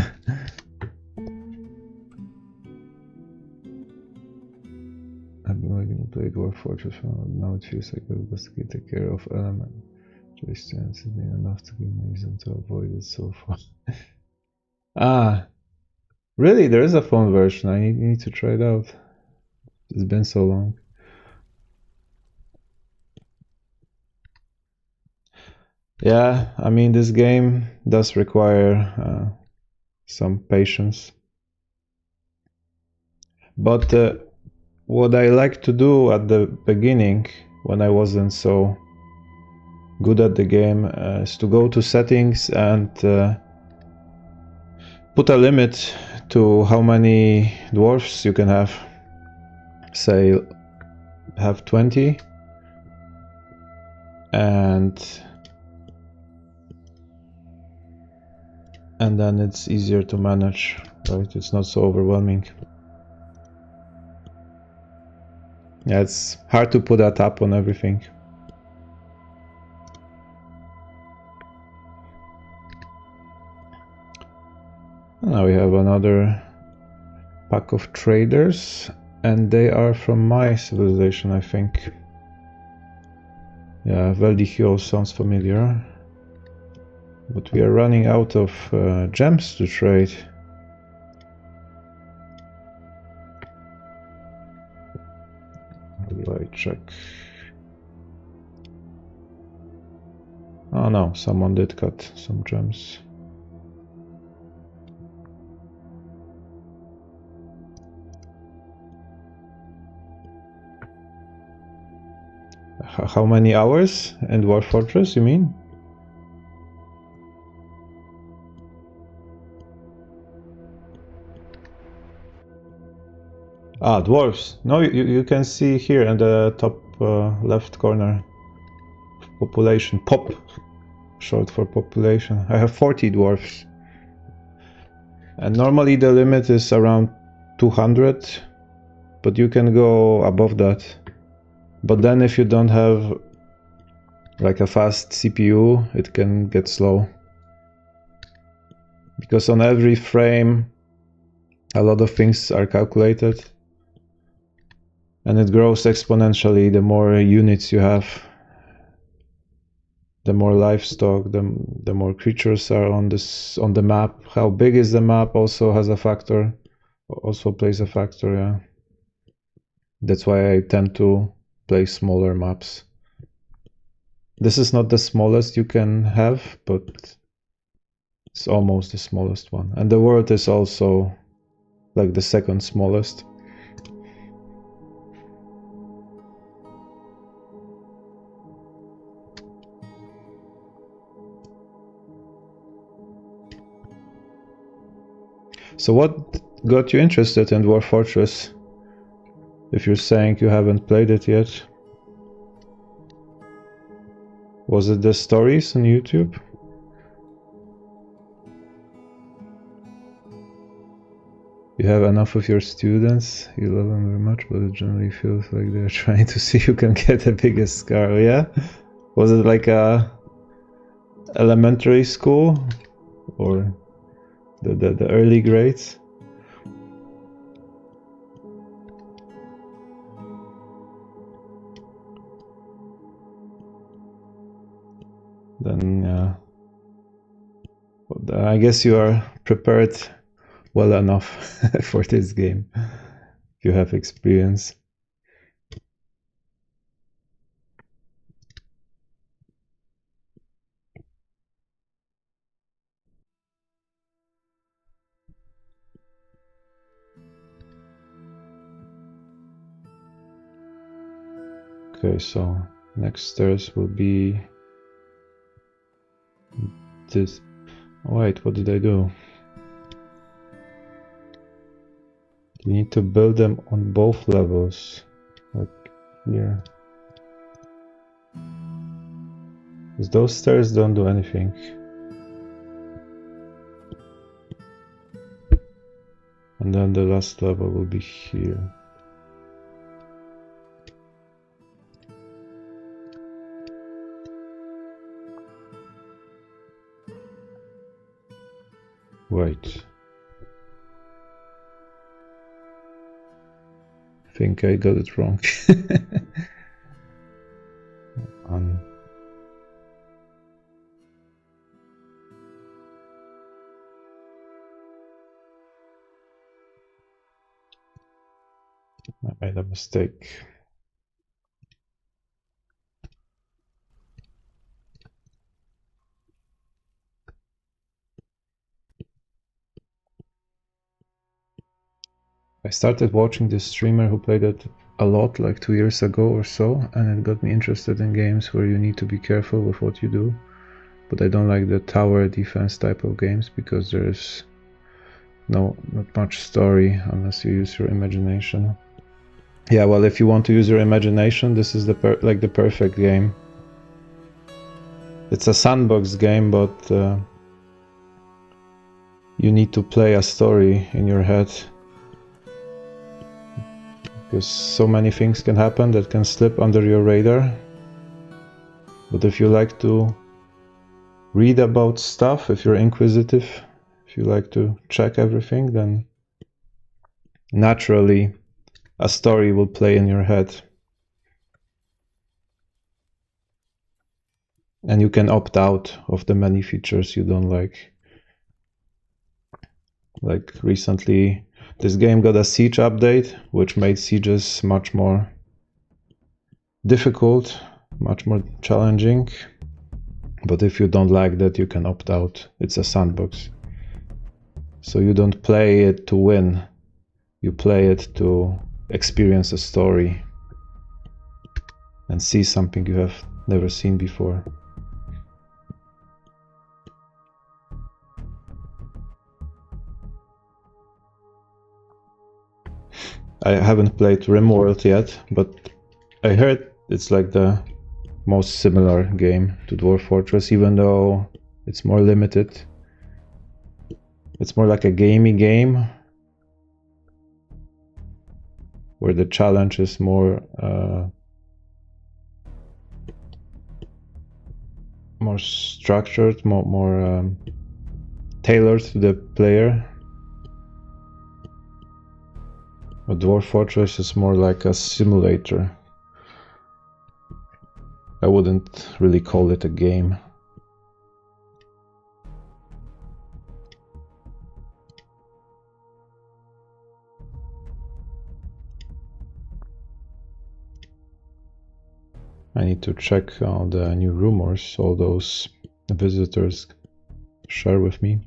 I've been waiting to play Dwarf Fortress for now. It feels like I must take care of element. Distance has been enough to give me reason to avoid it so far. Ah, really? There is a phone version. I need to try it out. It's been so long. Yeah, I mean, this game does require some patience. But what I like to do at the beginning, when I wasn't so good at the game, is to go to settings and put a limit to how many dwarfs you can have. Say, have 20, and then it's easier to manage, right? It's not so overwhelming. Yeah, it's hard to put a tap on everything. Now we have another pack of traders, and they are from my civilization, I think. Yeah, Veldihio sounds familiar. But we are running out of gems to trade. How do I check? Oh no, someone did cut some gems. How many hours in Dwarf Fortress, you mean? Ah, dwarves. No, you can see here in the top left corner. Population. Pop. Short for population. I have 40 dwarfs. And normally the limit is around 200. But you can go above that. But then if you don't have like a fast CPU, it can get slow. Because on every frame, a lot of things are calculated. And it grows exponentially the more units you have. The more livestock, the more creatures are on the map. How big is the map also has a factor. Also plays a factor, yeah. That's why I tend to play smaller maps. This is not the smallest you can have, but it's almost the smallest one. And the world is also like the second smallest. So what got you interested in Dwarf Fortress? If you're saying you haven't played it yet. Was it the stories on YouTube? You have enough of your students, you love them very much, but it generally feels like they're trying to see who can get the biggest scar. Oh, yeah? Was it like a elementary school? Or the early grades? Then I guess you are prepared well enough for this game. If you have experience. Okay, so next stairs will be this. Oh, wait, what did I do? You need to build them on both levels, like here. Because those stairs don't do anything. And then the last level will be here. Wait. I think I got it wrong. I made a mistake. I started watching this streamer who played it a lot, like 2 years ago or so, and it got me interested in games where you need to be careful with what you do. But I don't like the tower defense type of games because there's not much story unless you use your imagination. Yeah, well, if you want to use your imagination, this is the perfect game. It's a sandbox game, but you need to play a story in your head. Because so many things can happen that can slip under your radar. But if you like to read about stuff, if you're inquisitive, if you like to check everything, then naturally a story will play in your head. And you can opt out of the many features you don't like. Like recently, this game got a siege update, which made sieges much more difficult, much more challenging. But if you don't like that, you can opt out. It's a sandbox. So you don't play it to win. You play it to experience a story and see something you have never seen before. I haven't played RimWorld yet, but I heard it's like the most similar game to Dwarf Fortress, even though it's more limited. It's more like a gamey game, where the challenge is more structured, more tailored to the player. But Dwarf Fortress is more like a simulator. I wouldn't really call it a game. I need to check all the new rumors all those visitors share with me.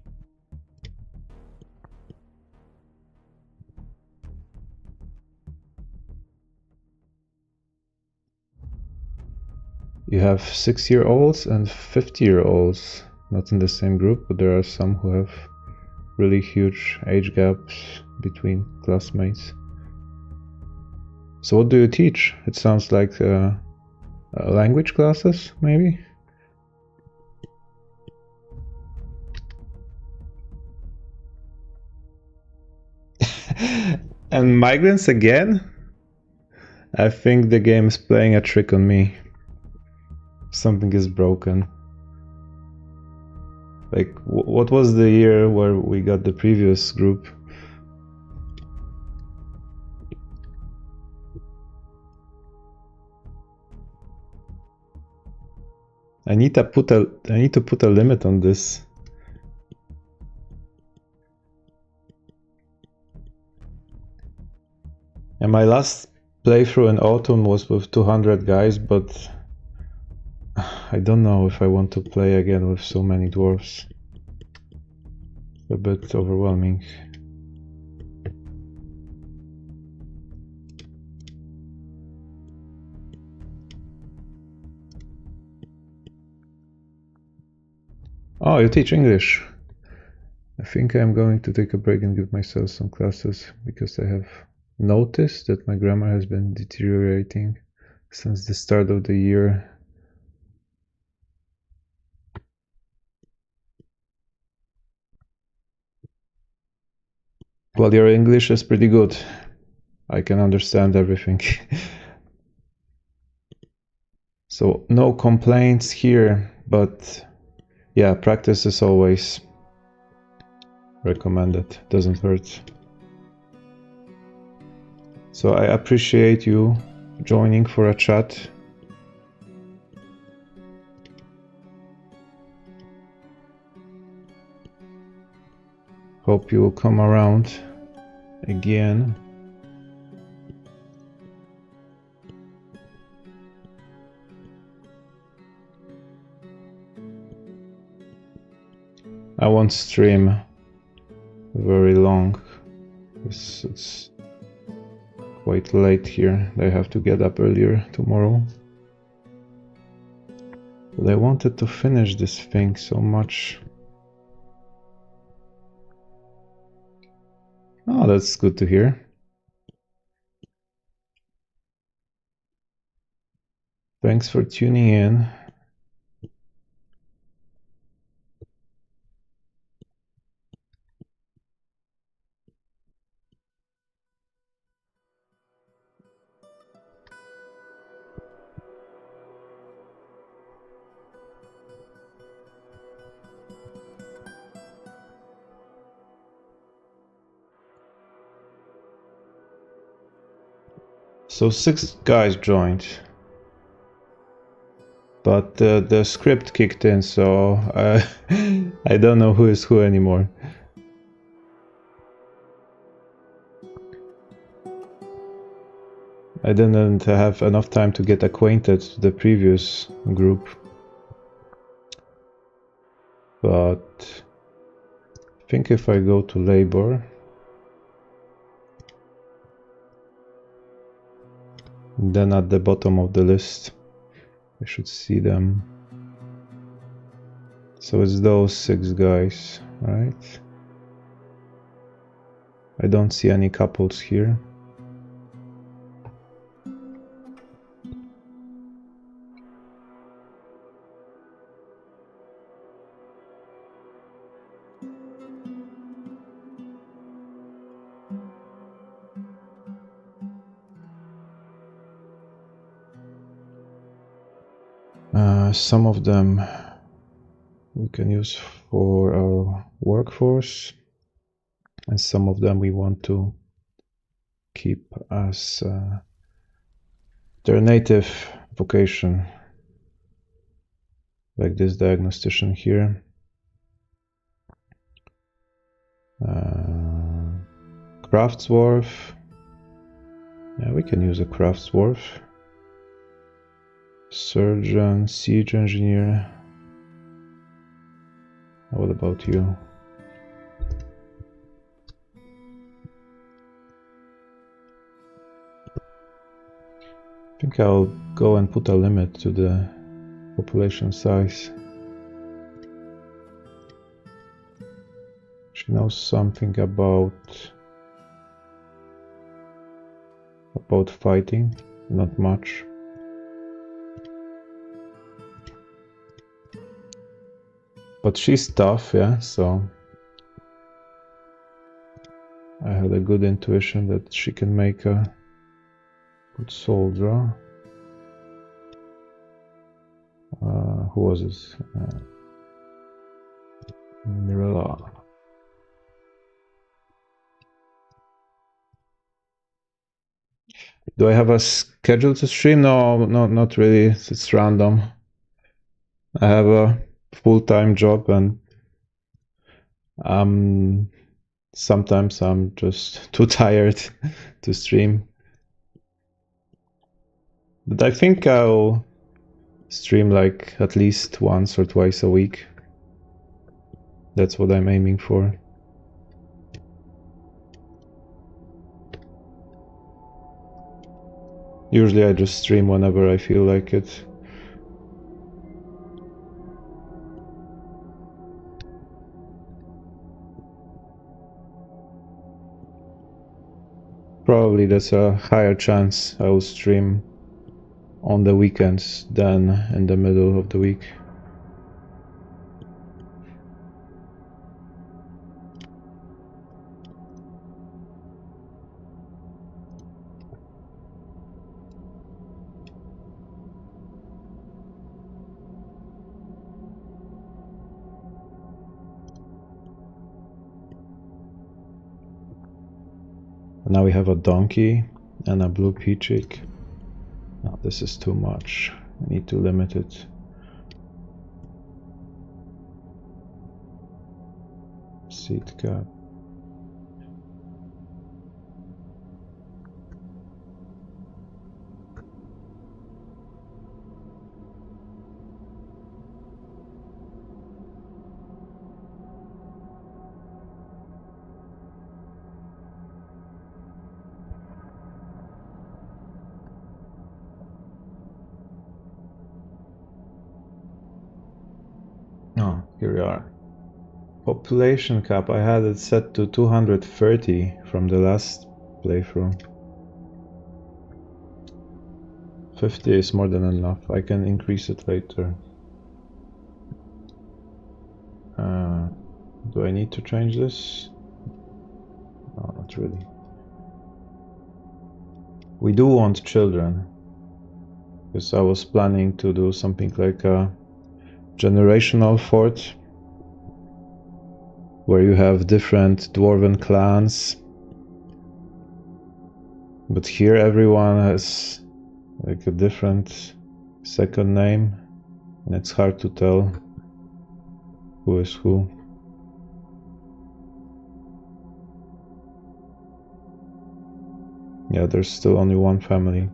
You have 6-year-olds and 50-year-olds, not in the same group, but there are some who have really huge age gaps between classmates. So what do you teach? It sounds like language classes, maybe? And migrants again? I think the game is playing a trick on me. Something is broken. Like, what was the year where we got the previous group? I need to put a limit on this. And my last playthrough in autumn was with 200 guys, but I don't know if I want to play again with so many dwarves. A bit overwhelming. Oh, you teach English. I think I'm going to take a break and give myself some classes because I have noticed that my grammar has been deteriorating since the start of the year. Well, your English is pretty good. I can understand everything. So no complaints here, but yeah, practice is always recommended. Doesn't hurt. So I appreciate you joining for a chat. Hope you will come around again. I won't stream very long. It's quite late here. I have to get up earlier tomorrow. But I wanted to finish this thing so much. Oh, that's good to hear. Thanks for tuning in. So 6 guys joined. But the script kicked in, so I don't know who is who anymore. I didn't have enough time to get acquainted to the previous group. But I think if I go to labor, then at the bottom of the list, I should see them. So it's those 6 guys, right? I don't see any couples here. Some of them we can use for our workforce, and some of them we want to keep as their native vocation, like this diagnostician here. Craftsdwarf. Yeah, we can use a craftsdwarf. Surgeon, siege engineer. What about you? I think I'll go and put a limit to the population size. She knows something about fighting, not much. But she's tough, yeah, so I had a good intuition that she can make a good soul draw. Who was it? Mirella. Do I have a schedule to stream? No, not really. It's random. I have a full-time job and sometimes I'm just too tired to stream. But I think I'll stream like at least once or twice a week. That's what I'm aiming for. Usually I just stream whenever I feel like it. Probably there's a higher chance I will stream on the weekends than in the middle of the week. Now we have a donkey and a blue peachick. No, this is too much. I need to limit it. Seed cap. Oh, here we are. Population cap, I had it set to 230 from the last playthrough. 50 is more than enough. I can increase it later. Do I need to change this? No, not really. We do want children, because I was planning to do something like a generational fort where you have different dwarven clans, but here everyone has like a different second name and it's hard to tell who is who. Yeah, there's still only one family.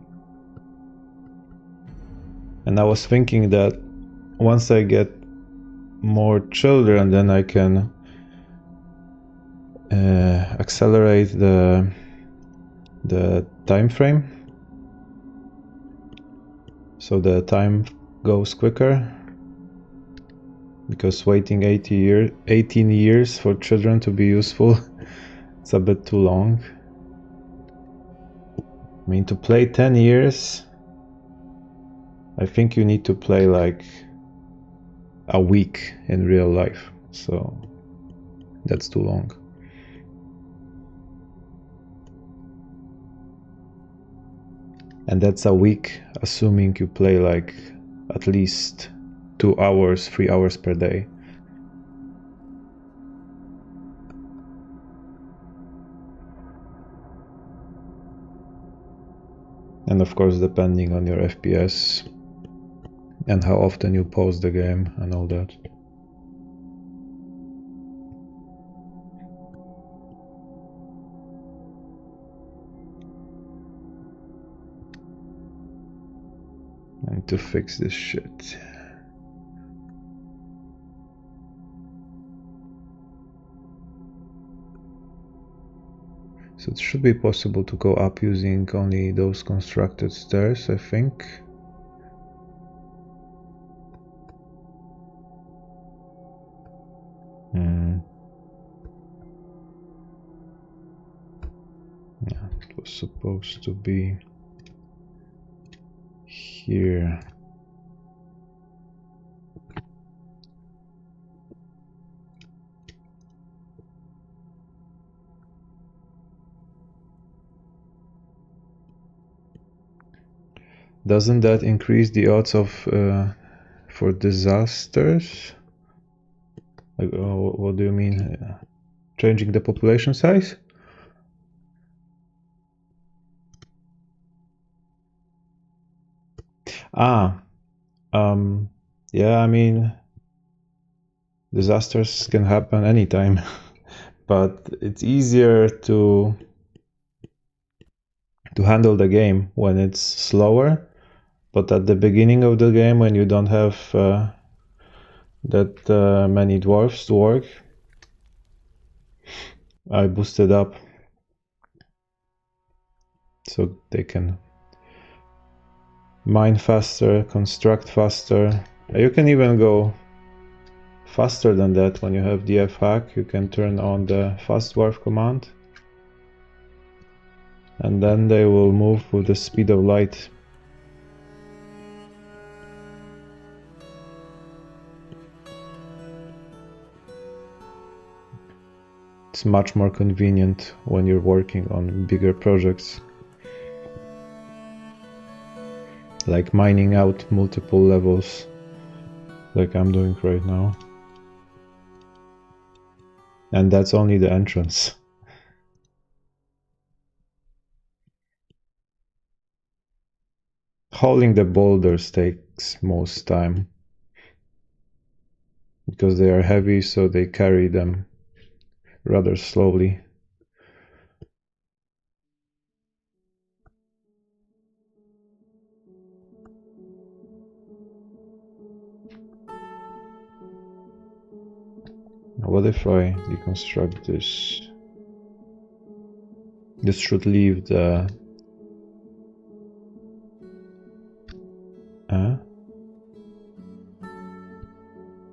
And I was thinking that once I get more children, then I can accelerate the time frame, so the time goes quicker, because waiting 18 years for children to be useful it's a bit too long. I mean, to play 10 years, I think you need to play like a week in real life, so that's too long. And that's a week assuming you play like at least 2 hours, 3 hours per day. And of course depending on your FPS and how often you pause the game and all that. I need to fix this shit. So it should be possible to go up using only those constructed stairs, I think. Yeah, it was supposed to be here. Doesn't that increase the odds of for disasters? Like, what do you mean? Changing the population size? Ah, yeah, I mean, disasters can happen anytime, but it's easier to handle the game when it's slower. But at the beginning of the game, when you don't have that many dwarves to work, I boosted up so they can mine faster, construct faster. You can even go faster than that when you have DF hack. You can turn on the fast dwarf command, and then they will move with the speed of light. It's much more convenient when you're working on bigger projects, like mining out multiple levels, like I'm doing right now. And that's only the entrance. Hauling the boulders takes most time, because they are heavy, so they carry them rather slowly. What if I deconstruct this? This should leave the...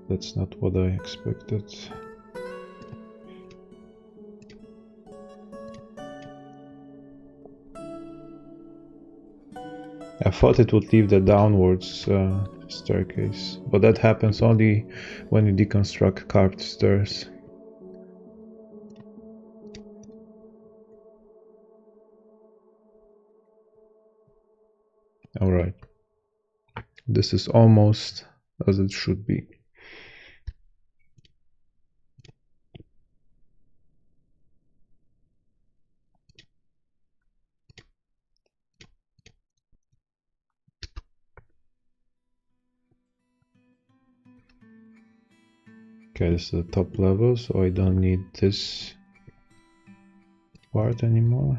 That's not what I expected. I thought it would leave the downwards staircase, but that happens only when you deconstruct carved stairs. Alright. This is almost as it should be. Okay, this is the top level, so I don't need this part anymore.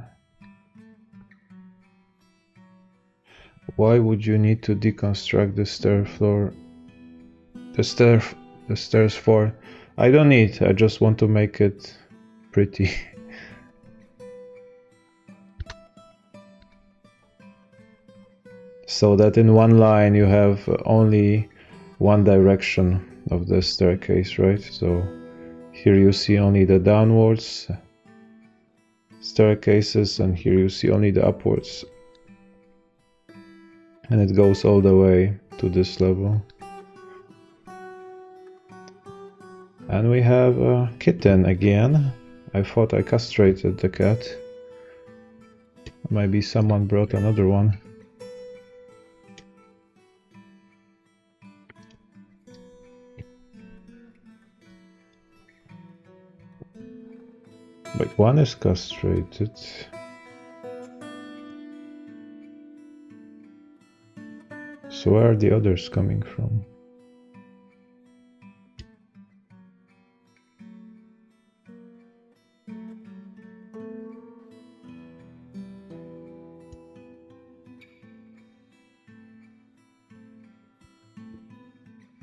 Why would you need to deconstruct the stair floor? The stairs for? I don't need, I just want to make it pretty. So that in one line you have only one direction of the staircase, right? So here you see only the downwards staircases, and here you see only the upwards. And it goes all the way to this level. And we have a kitten again. I thought I castrated the cat. Maybe someone brought another one. But one is castrated. So where are the others coming from?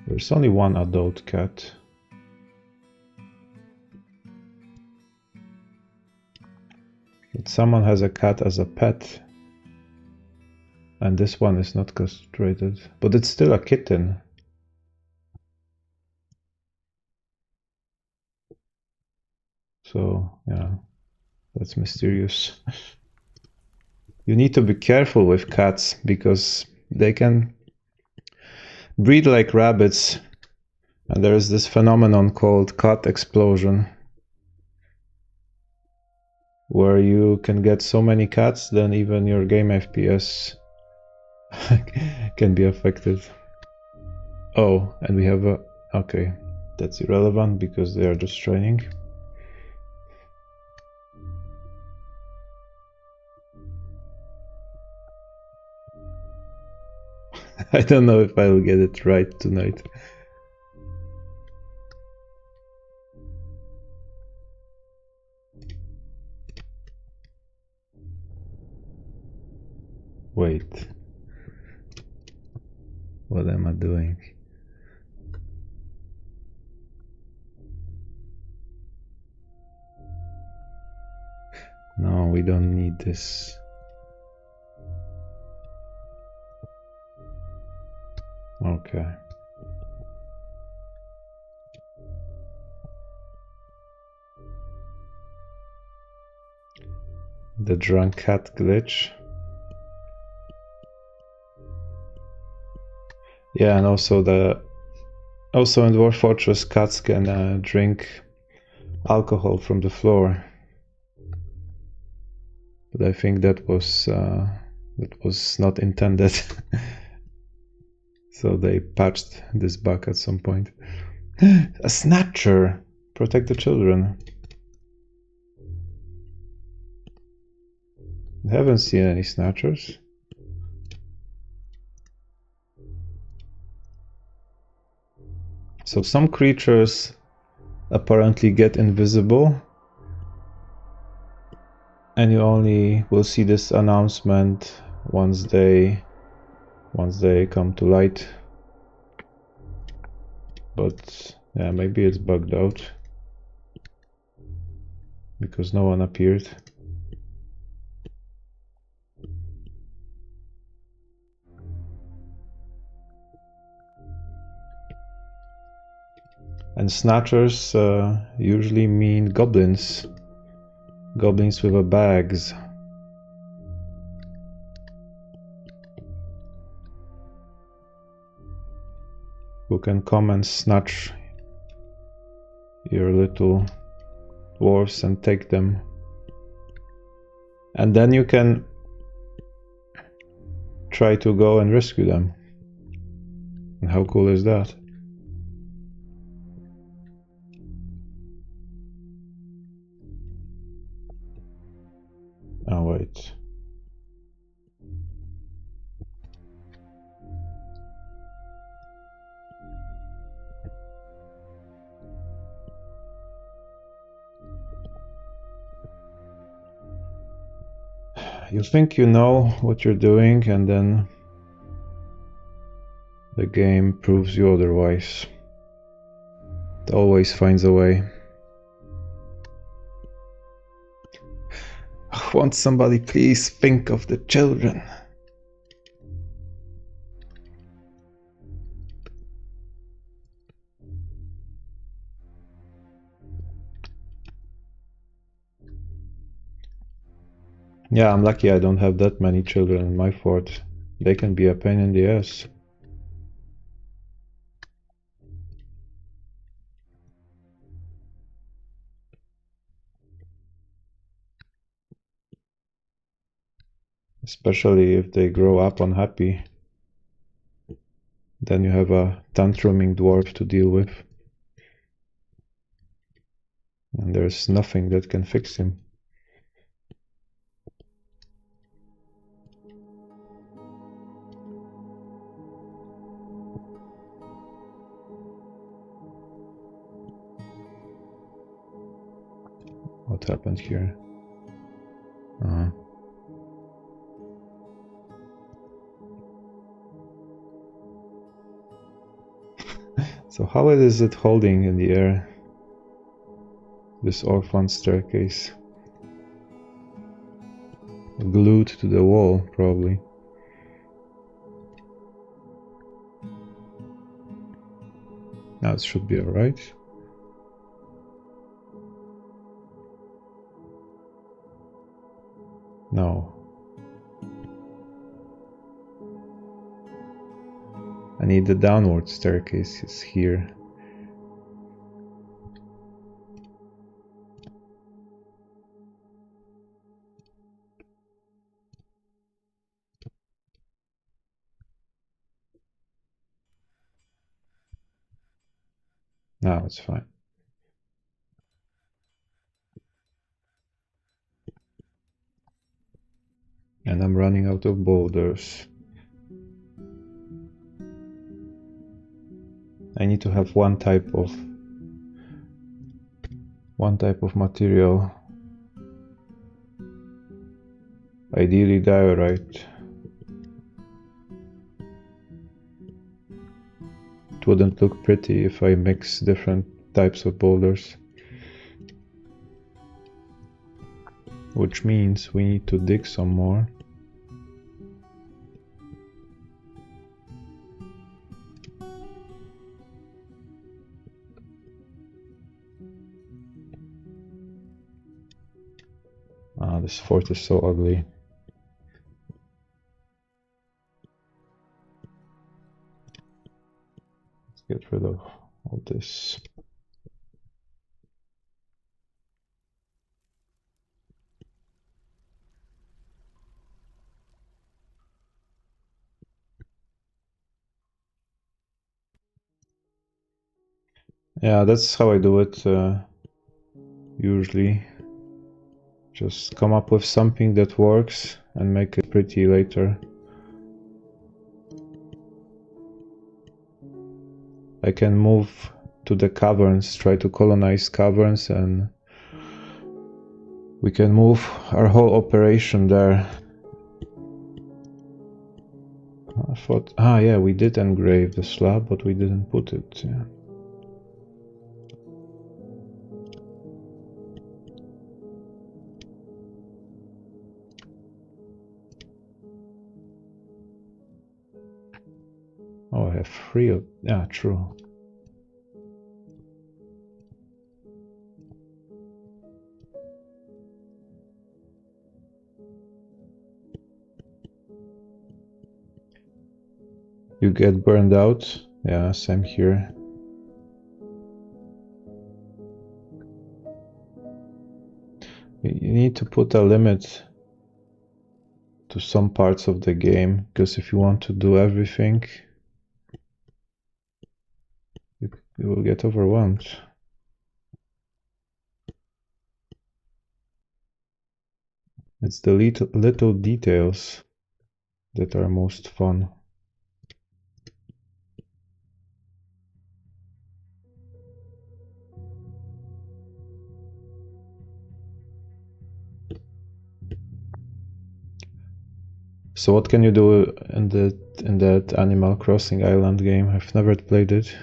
There's only one adult cat. But someone has a cat as a pet. And this one is not castrated. But it's still a kitten. So, yeah, that's mysterious. You need to be careful with cats, because they can breed like rabbits. And there is this phenomenon called cat explosion, where you can get so many cats, then even your game FPS can be affected. Oh, and we have a... okay, that's irrelevant because they are just training. I don't know if I'll get it right tonight. Wait. What am I doing? No, we don't need this. Okay. The drunk cat glitch. Yeah, and also in Dwarf Fortress, cats can drink alcohol from the floor. But I think that was not intended. So they patched this bug at some point. A snatcher! Protect the children. I haven't seen any snatchers. So some creatures apparently get invisible, and you only will see this announcement once they come to light. But yeah, maybe it's bugged out because no one appeared. And snatchers usually mean goblins. Goblins with a bags. Who can come and snatch your little dwarves and take them. And then you can try to go and rescue them. And how cool is that? Oh, wait. You think you know what you're doing, and then the game proves you otherwise. It always finds a way. Won't somebody please think of the children? Yeah, I'm lucky I don't have that many children in my fort. They can be a pain in the ass. Especially if they grow up unhappy. Then you have a tantruming dwarf to deal with. And there's nothing that can fix him. What happened here? So how is it holding in the air? This orphan staircase. Glued to the wall, probably. Now it should be alright. No. I need the downward staircase, it's here. Now it's fine. And I'm running out of boulders. I need to have one type of material. Ideally diorite. It wouldn't look pretty if I mix different types of boulders. Which means we need to dig some more. Ah, this fort is so ugly. Let's get rid of all this. Yeah, that's how I do it usually. Just come up with something that works and make it pretty later. I can move to the caverns, try to colonize caverns, and we can move our whole operation there. I thought, yeah, we did engrave the slab, but we didn't put it. Yeah. Oh, I have 3 of... yeah, true. You get burned out? Yeah, same here. You need to put a limit to some parts of the game, because if you want to do everything, you will get overwhelmed. It's the little details that are most fun. So what can you do in that Animal Crossing Island game? I've never played it.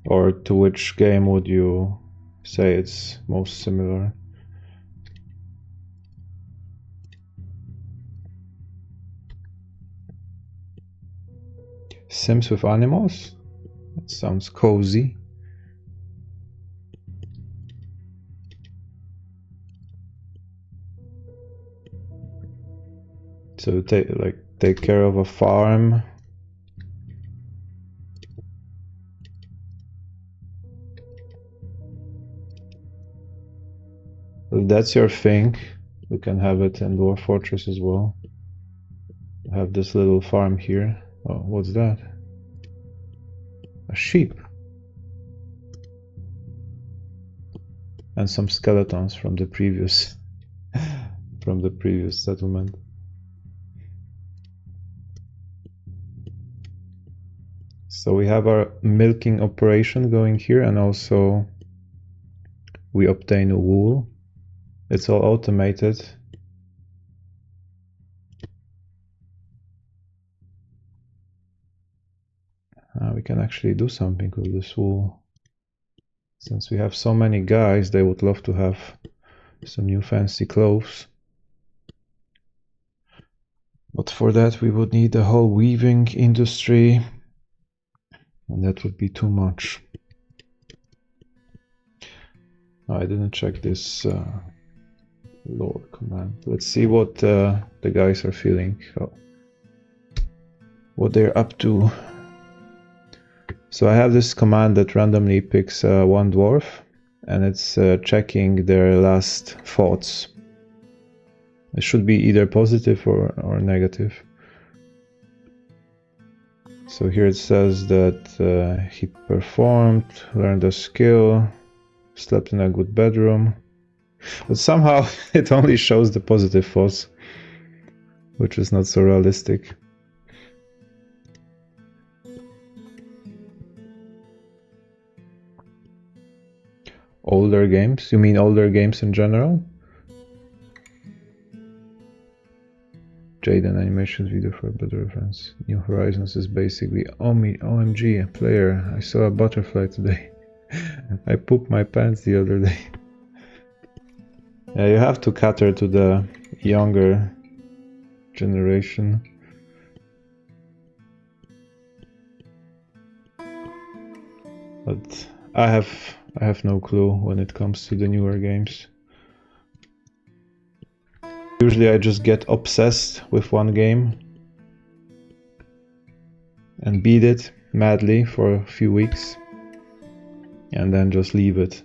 Or to which game would you say it's most similar? Sims with animals? That sounds cozy. So take care of a farm. If that's your thing, you can have it in Dwarf Fortress as well. I have this little farm here. Oh, what's that? A sheep. And some skeletons from the previous settlement. So we have our milking operation going here, and also we obtain wool. It's all automated. We can actually do something with this wool. Since we have so many guys, they would love to have some new fancy clothes. But for that we would need a whole weaving industry, and that would be too much. I didn't check this Lore command. Let's see what the guys are feeling. What they're up to. So I have this command that randomly picks one dwarf, and it's checking their last thoughts. It should be either positive or negative. So here it says that he performed, learned a skill, slept in a good bedroom. But somehow it only shows the positive thoughts, which is not so realistic. Older games? You mean older games in general? Jaden animation video for better reference. New Horizons is basically OMG, a player. I saw a butterfly today. I pooped my pants the other day. Yeah, you have to cater to the younger generation. But I have no clue when it comes to the newer games. Usually I just get obsessed with one game and beat it madly for a few weeks and then just leave it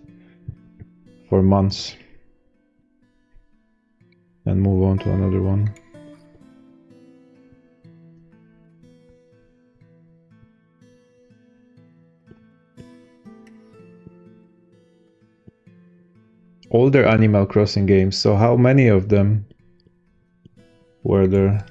for months and move on to another one. Older Animal Crossing games, so how many of them were there?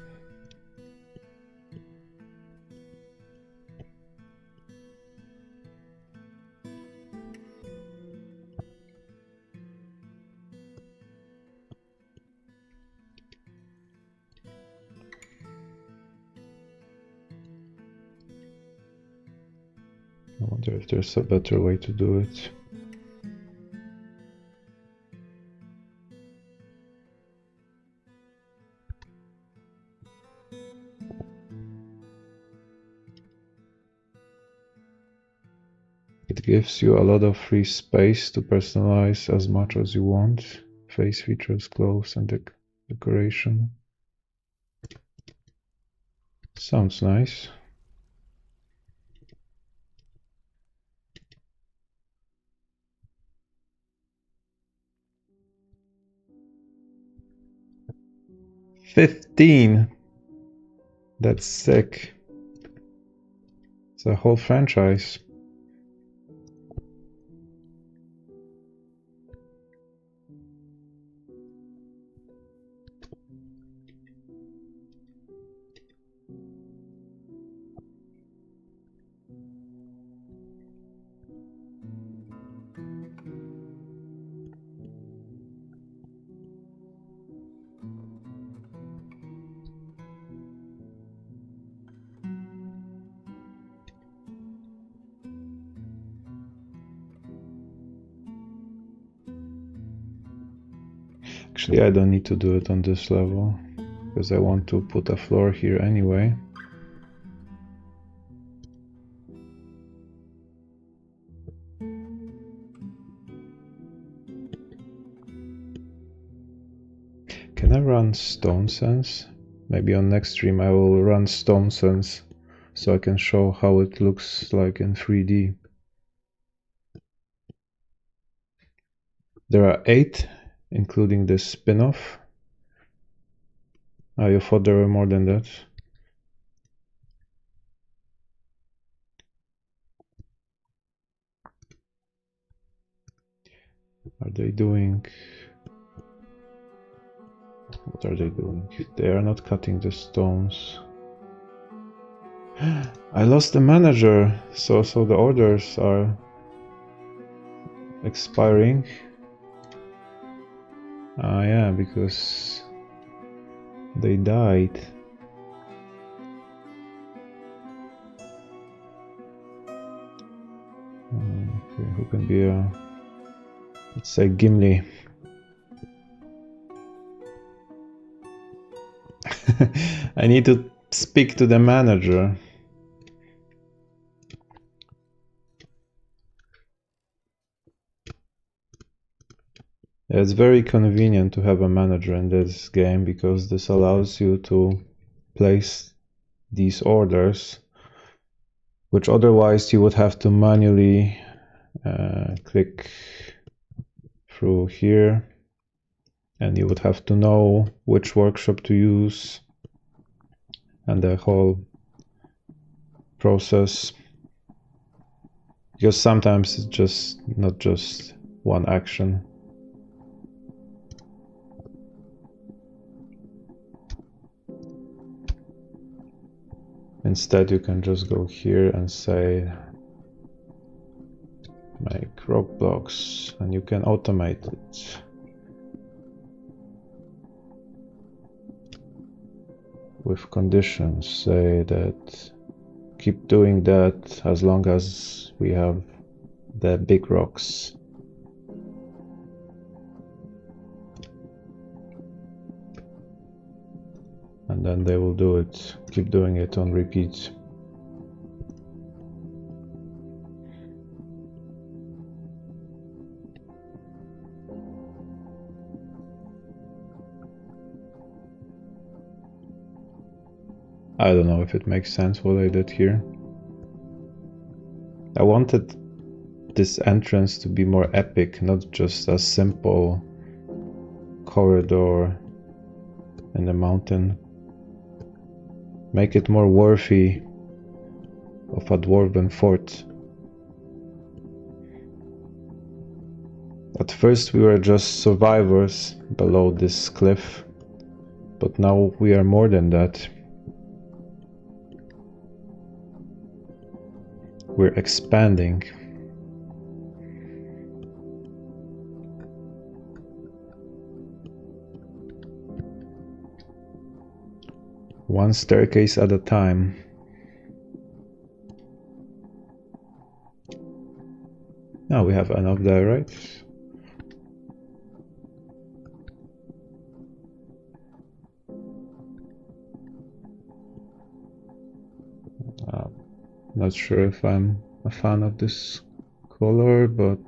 I wonder if there's a better way to do it. It gives you a lot of free space to personalize as much as you want. Face features, clothes, and decoration. Sounds nice. $15. That's sick. It's a whole franchise. Actually, I don't need to do it on this level, because I want to put a floor here anyway. Can I run Stone Sense? Maybe on next stream I will run Stone Sense, so I can show how it looks like in 3D. There are 8, including the spin-off. Oh, you thought there were more than that? Are they doing... What are they doing? They are not cutting the stones. I lost the manager, so the orders are expiring. Ah, yeah, because they died. Okay, who can be a... Let's say Gimli. I need to speak to the manager. It's very convenient to have a manager in this game because this allows you to place these orders, which otherwise you would have to manually click through here, and you would have to know which workshop to use and the whole process, because sometimes it's just not just one action. Instead, you can just go here and say make rock blocks, and you can automate it. With conditions, say that keep doing that as long as we have the big rocks. And then they will do it, keep doing it on repeat. I don't know if it makes sense what I did here. I wanted this entrance to be more epic, not just a simple corridor in the mountain. Make it more worthy of a dwarven fort. At first we were just survivors below this cliff, but now we are more than that. We're expanding. One staircase at a time. Now we have enough there, right? Not sure if I'm a fan of this color, but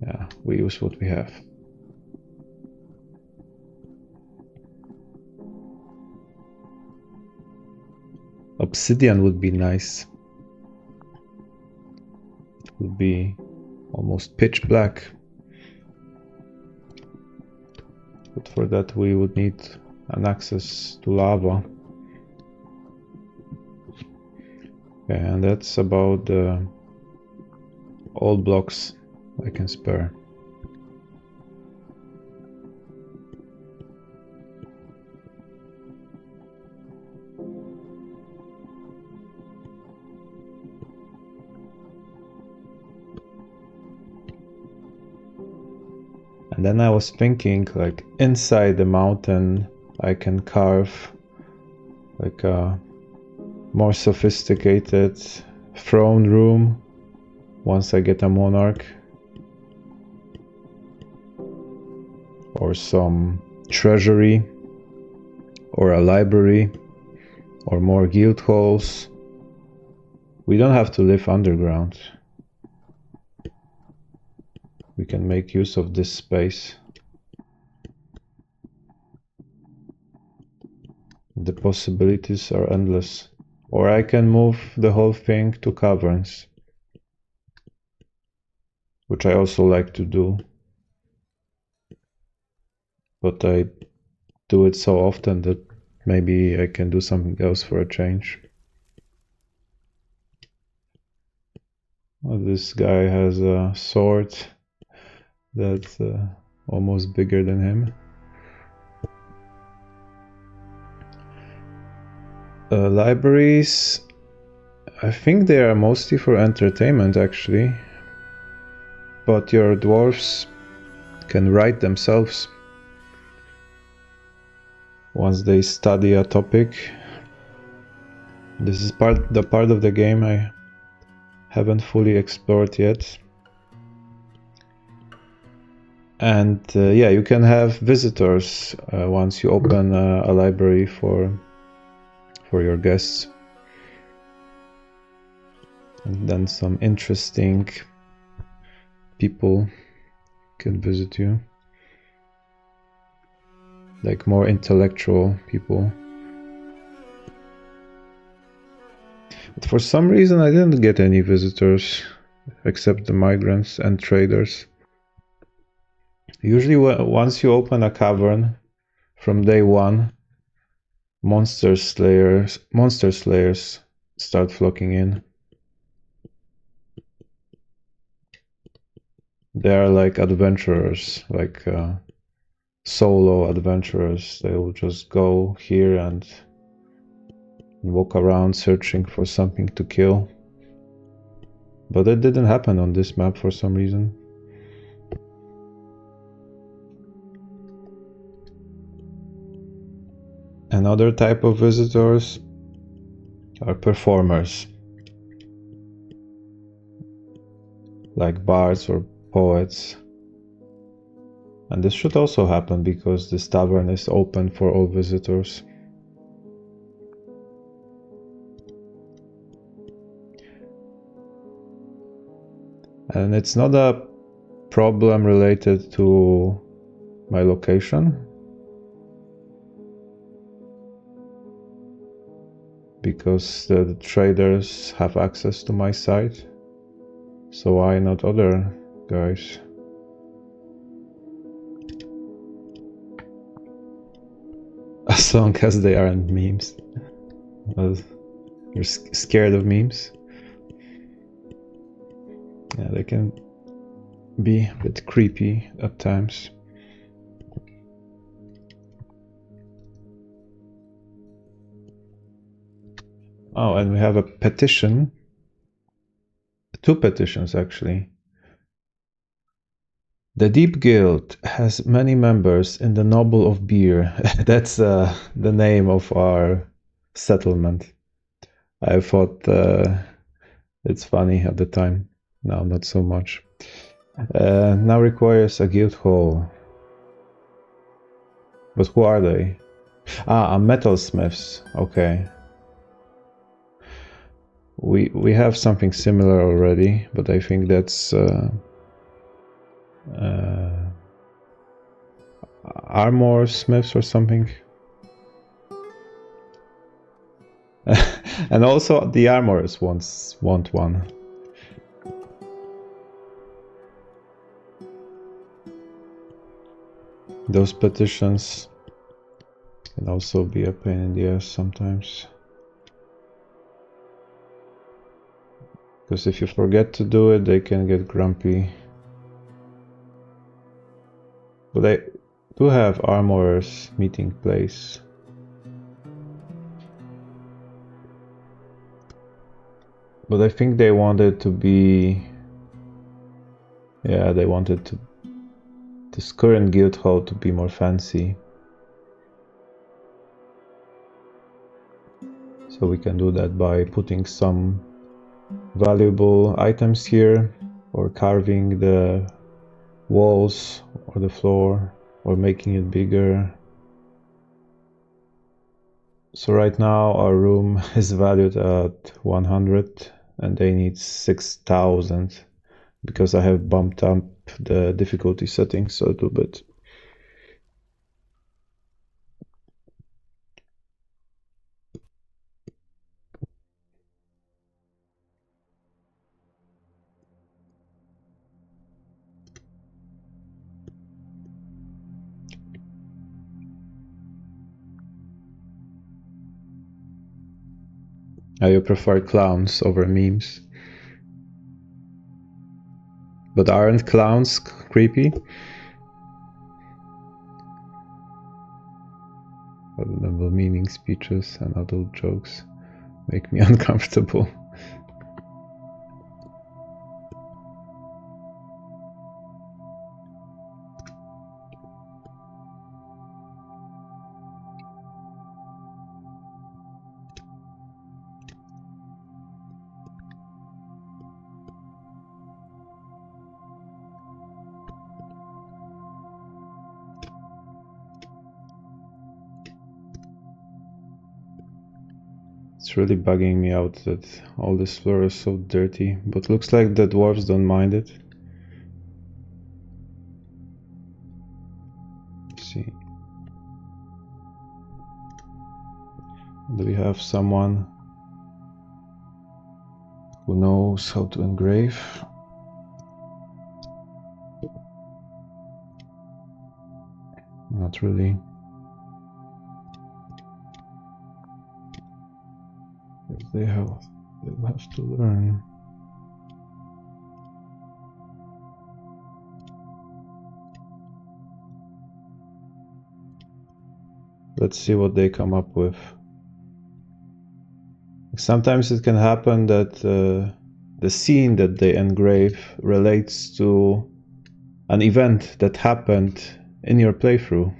yeah, we use what we have. Obsidian would be nice. It would be almost pitch black. But for that we would need an access to lava. Okay, and that's about the all blocks I can spare. And then I was thinking, like, inside the mountain I can carve like a more sophisticated throne room once I get a monarch, or some treasury, or a library, or more guild halls. We don't have to live underground. We can make use of this space. The possibilities are endless. Or I can move the whole thing to caverns, which I also like to do. But I do it so often that maybe I can do something else for a change. Well, this guy has a sword that's almost bigger than him. Libraries, I think they are mostly for entertainment actually, but your dwarves can write themselves once they study a topic. This is the part of the game I haven't fully explored yet. And yeah, you can have visitors once you open a library for your guests. And then some interesting people can visit you. Like more intellectual people. But for some reason I didn't get any visitors except the migrants and traders. Usually once you open a cavern from day one, monster slayers start flocking in. They are like adventurers, like solo adventurers. They will just go here and walk around searching for something to kill. But it didn't happen on this map for some reason. Another type of visitors are performers, like bards or poets. And this should also happen because this tavern is open for all visitors. And it's not a problem related to my location, because the traders have access to my site, so why not other guys? As long as they aren't memes. You're scared of memes? Yeah, they can be a bit creepy at times. Oh, and we have a petition. 2 petitions, actually. The Deep Guild has many members in the Noble of Beer. That's the name of our settlement. I thought it's funny at the time. Now, not so much. Now requires a guild hall. But who are they? Ah, metalsmiths. Okay. We have something similar already, but I think that's armor smiths or something. And also the armorers want one. Those petitions can also be a pain in the ass sometimes. Because if you forget to do it, they can get grumpy. But they do have armorers meeting place. But I think they wanted to be... Yeah, they wanted to... this current guild hall to be more fancy. So we can do that by putting some valuable items here, or carving the walls or the floor, or making it bigger. So right now our room is valued at 100 and they need 6,000 because I have bumped up the difficulty settings a little bit. You prefer clowns over memes. But aren't clowns creepy? Double meaning speeches and adult jokes make me uncomfortable. It's really bugging me out that all this floor is so dirty, but looks like the dwarves don't mind it. see. Do we have someone who knows how to engrave? Not really. They'll have to learn. Let's see what they come up with. Sometimes it can happen that the scene that they engrave relates to an event that happened in your playthrough,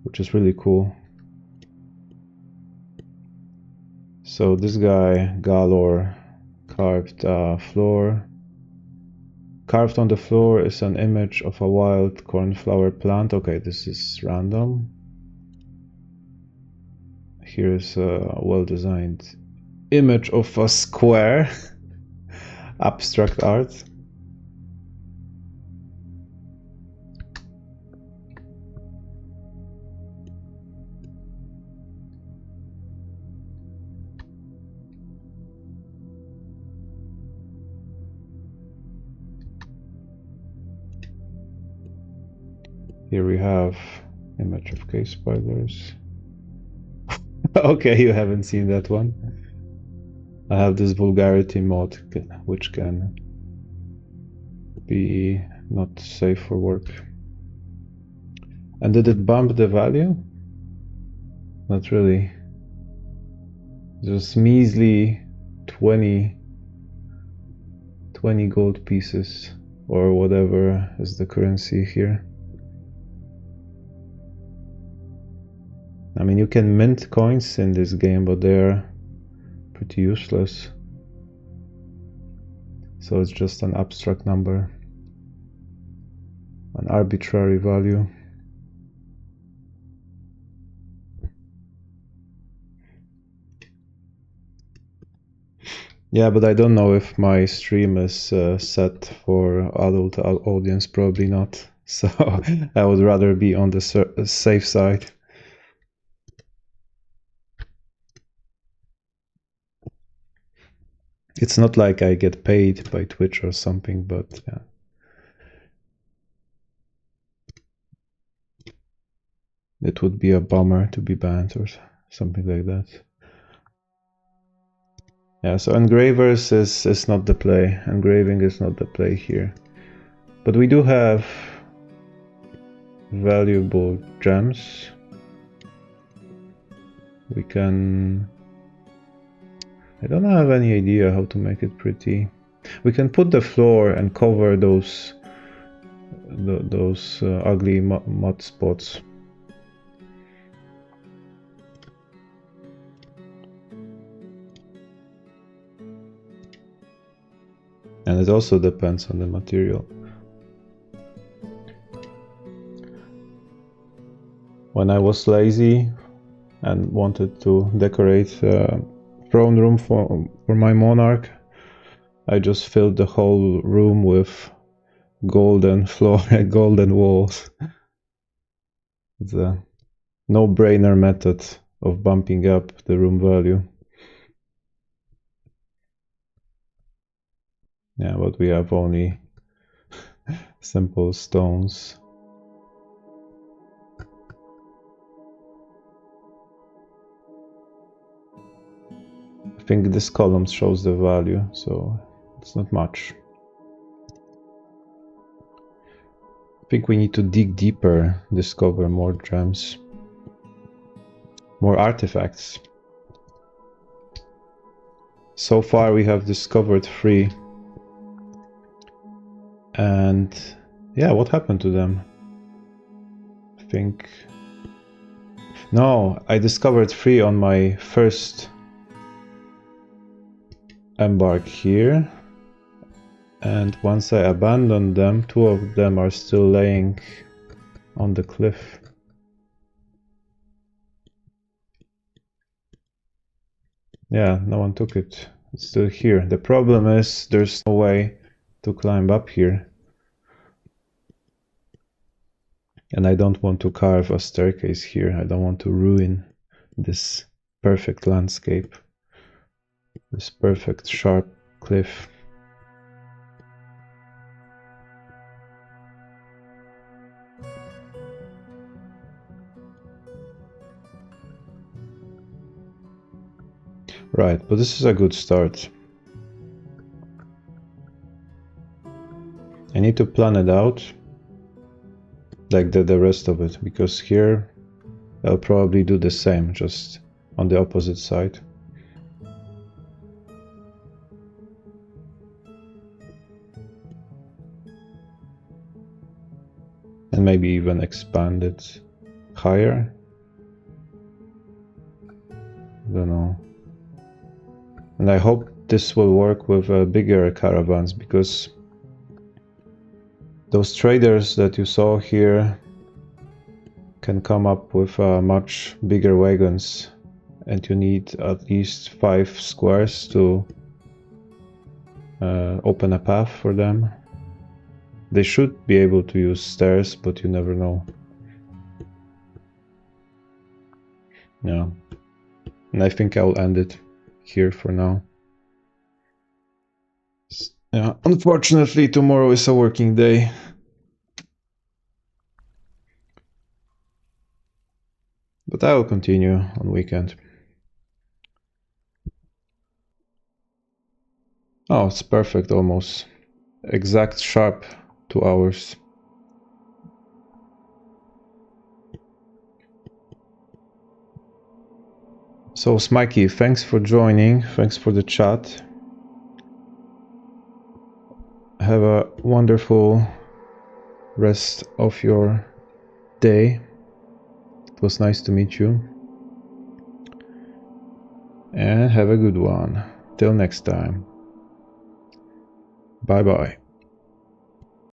which is really cool. So this guy, Galor, carved a floor. Carved on the floor is an image of a wild cornflower plant. Okay, this is random. Here's a well-designed image of a square. Abstract art. Here we have image of cave spiders. Okay, you haven't seen that one. I have this vulgarity mod, which can be not safe for work. And did it bump the value? Not really. Just measly 20 gold pieces, or whatever is the currency here. I mean, you can mint coins in this game, but they're pretty useless. So it's just an abstract number, an arbitrary value. Yeah, but I don't know if my stream is set for adult audience, probably not. So I would rather be on the safe side. It's not like I get paid by Twitch or something, but yeah. It would be a bummer to be banned or something like that. Yeah, so engravers is not the play. Engraving is not the play here. But we do have valuable gems. We can... I don't have any idea how to make it pretty. We can put the floor and cover those ugly mud spots. And it also depends on the material. When I was lazy and wanted to decorate throne room for my monarch, I just filled the whole room with golden floor and golden walls. It's a no-brainer method of bumping up the room value. Yeah, but we have only simple stones. I think this column shows the value, so it's not much. I think we need to dig deeper, discover more gems, more artifacts. So far we have discovered 3. And yeah, what happened to them? I think... No, I discovered 3 on my first embark here, and once I abandoned them, 2 of them are still laying on the cliff. Yeah, no one took it. It's still here. The problem is there's no way to climb up here. And I don't want to carve a staircase here. I don't want to ruin this perfect landscape, this perfect sharp cliff. Right, but this is a good start. I need to plan it out like the rest of it, because here I'll probably do the same, just on the opposite side. And maybe even expand it higher. I don't know. And I hope this will work with bigger caravans, because those traders that you saw here can come up with much bigger wagons, and you need at least 5 squares to open a path for them. They should be able to use stairs, but you never know. Yeah. And I think I'll end it here for now. Yeah, unfortunately tomorrow is a working day. But I will continue on weekend. Oh, it's perfect almost. Exact sharp 2 hours. So Smikey, thanks for joining, thanks for the chat. Have a wonderful rest of your day. It was nice to meet you. And have a good one. Till next time. Bye bye.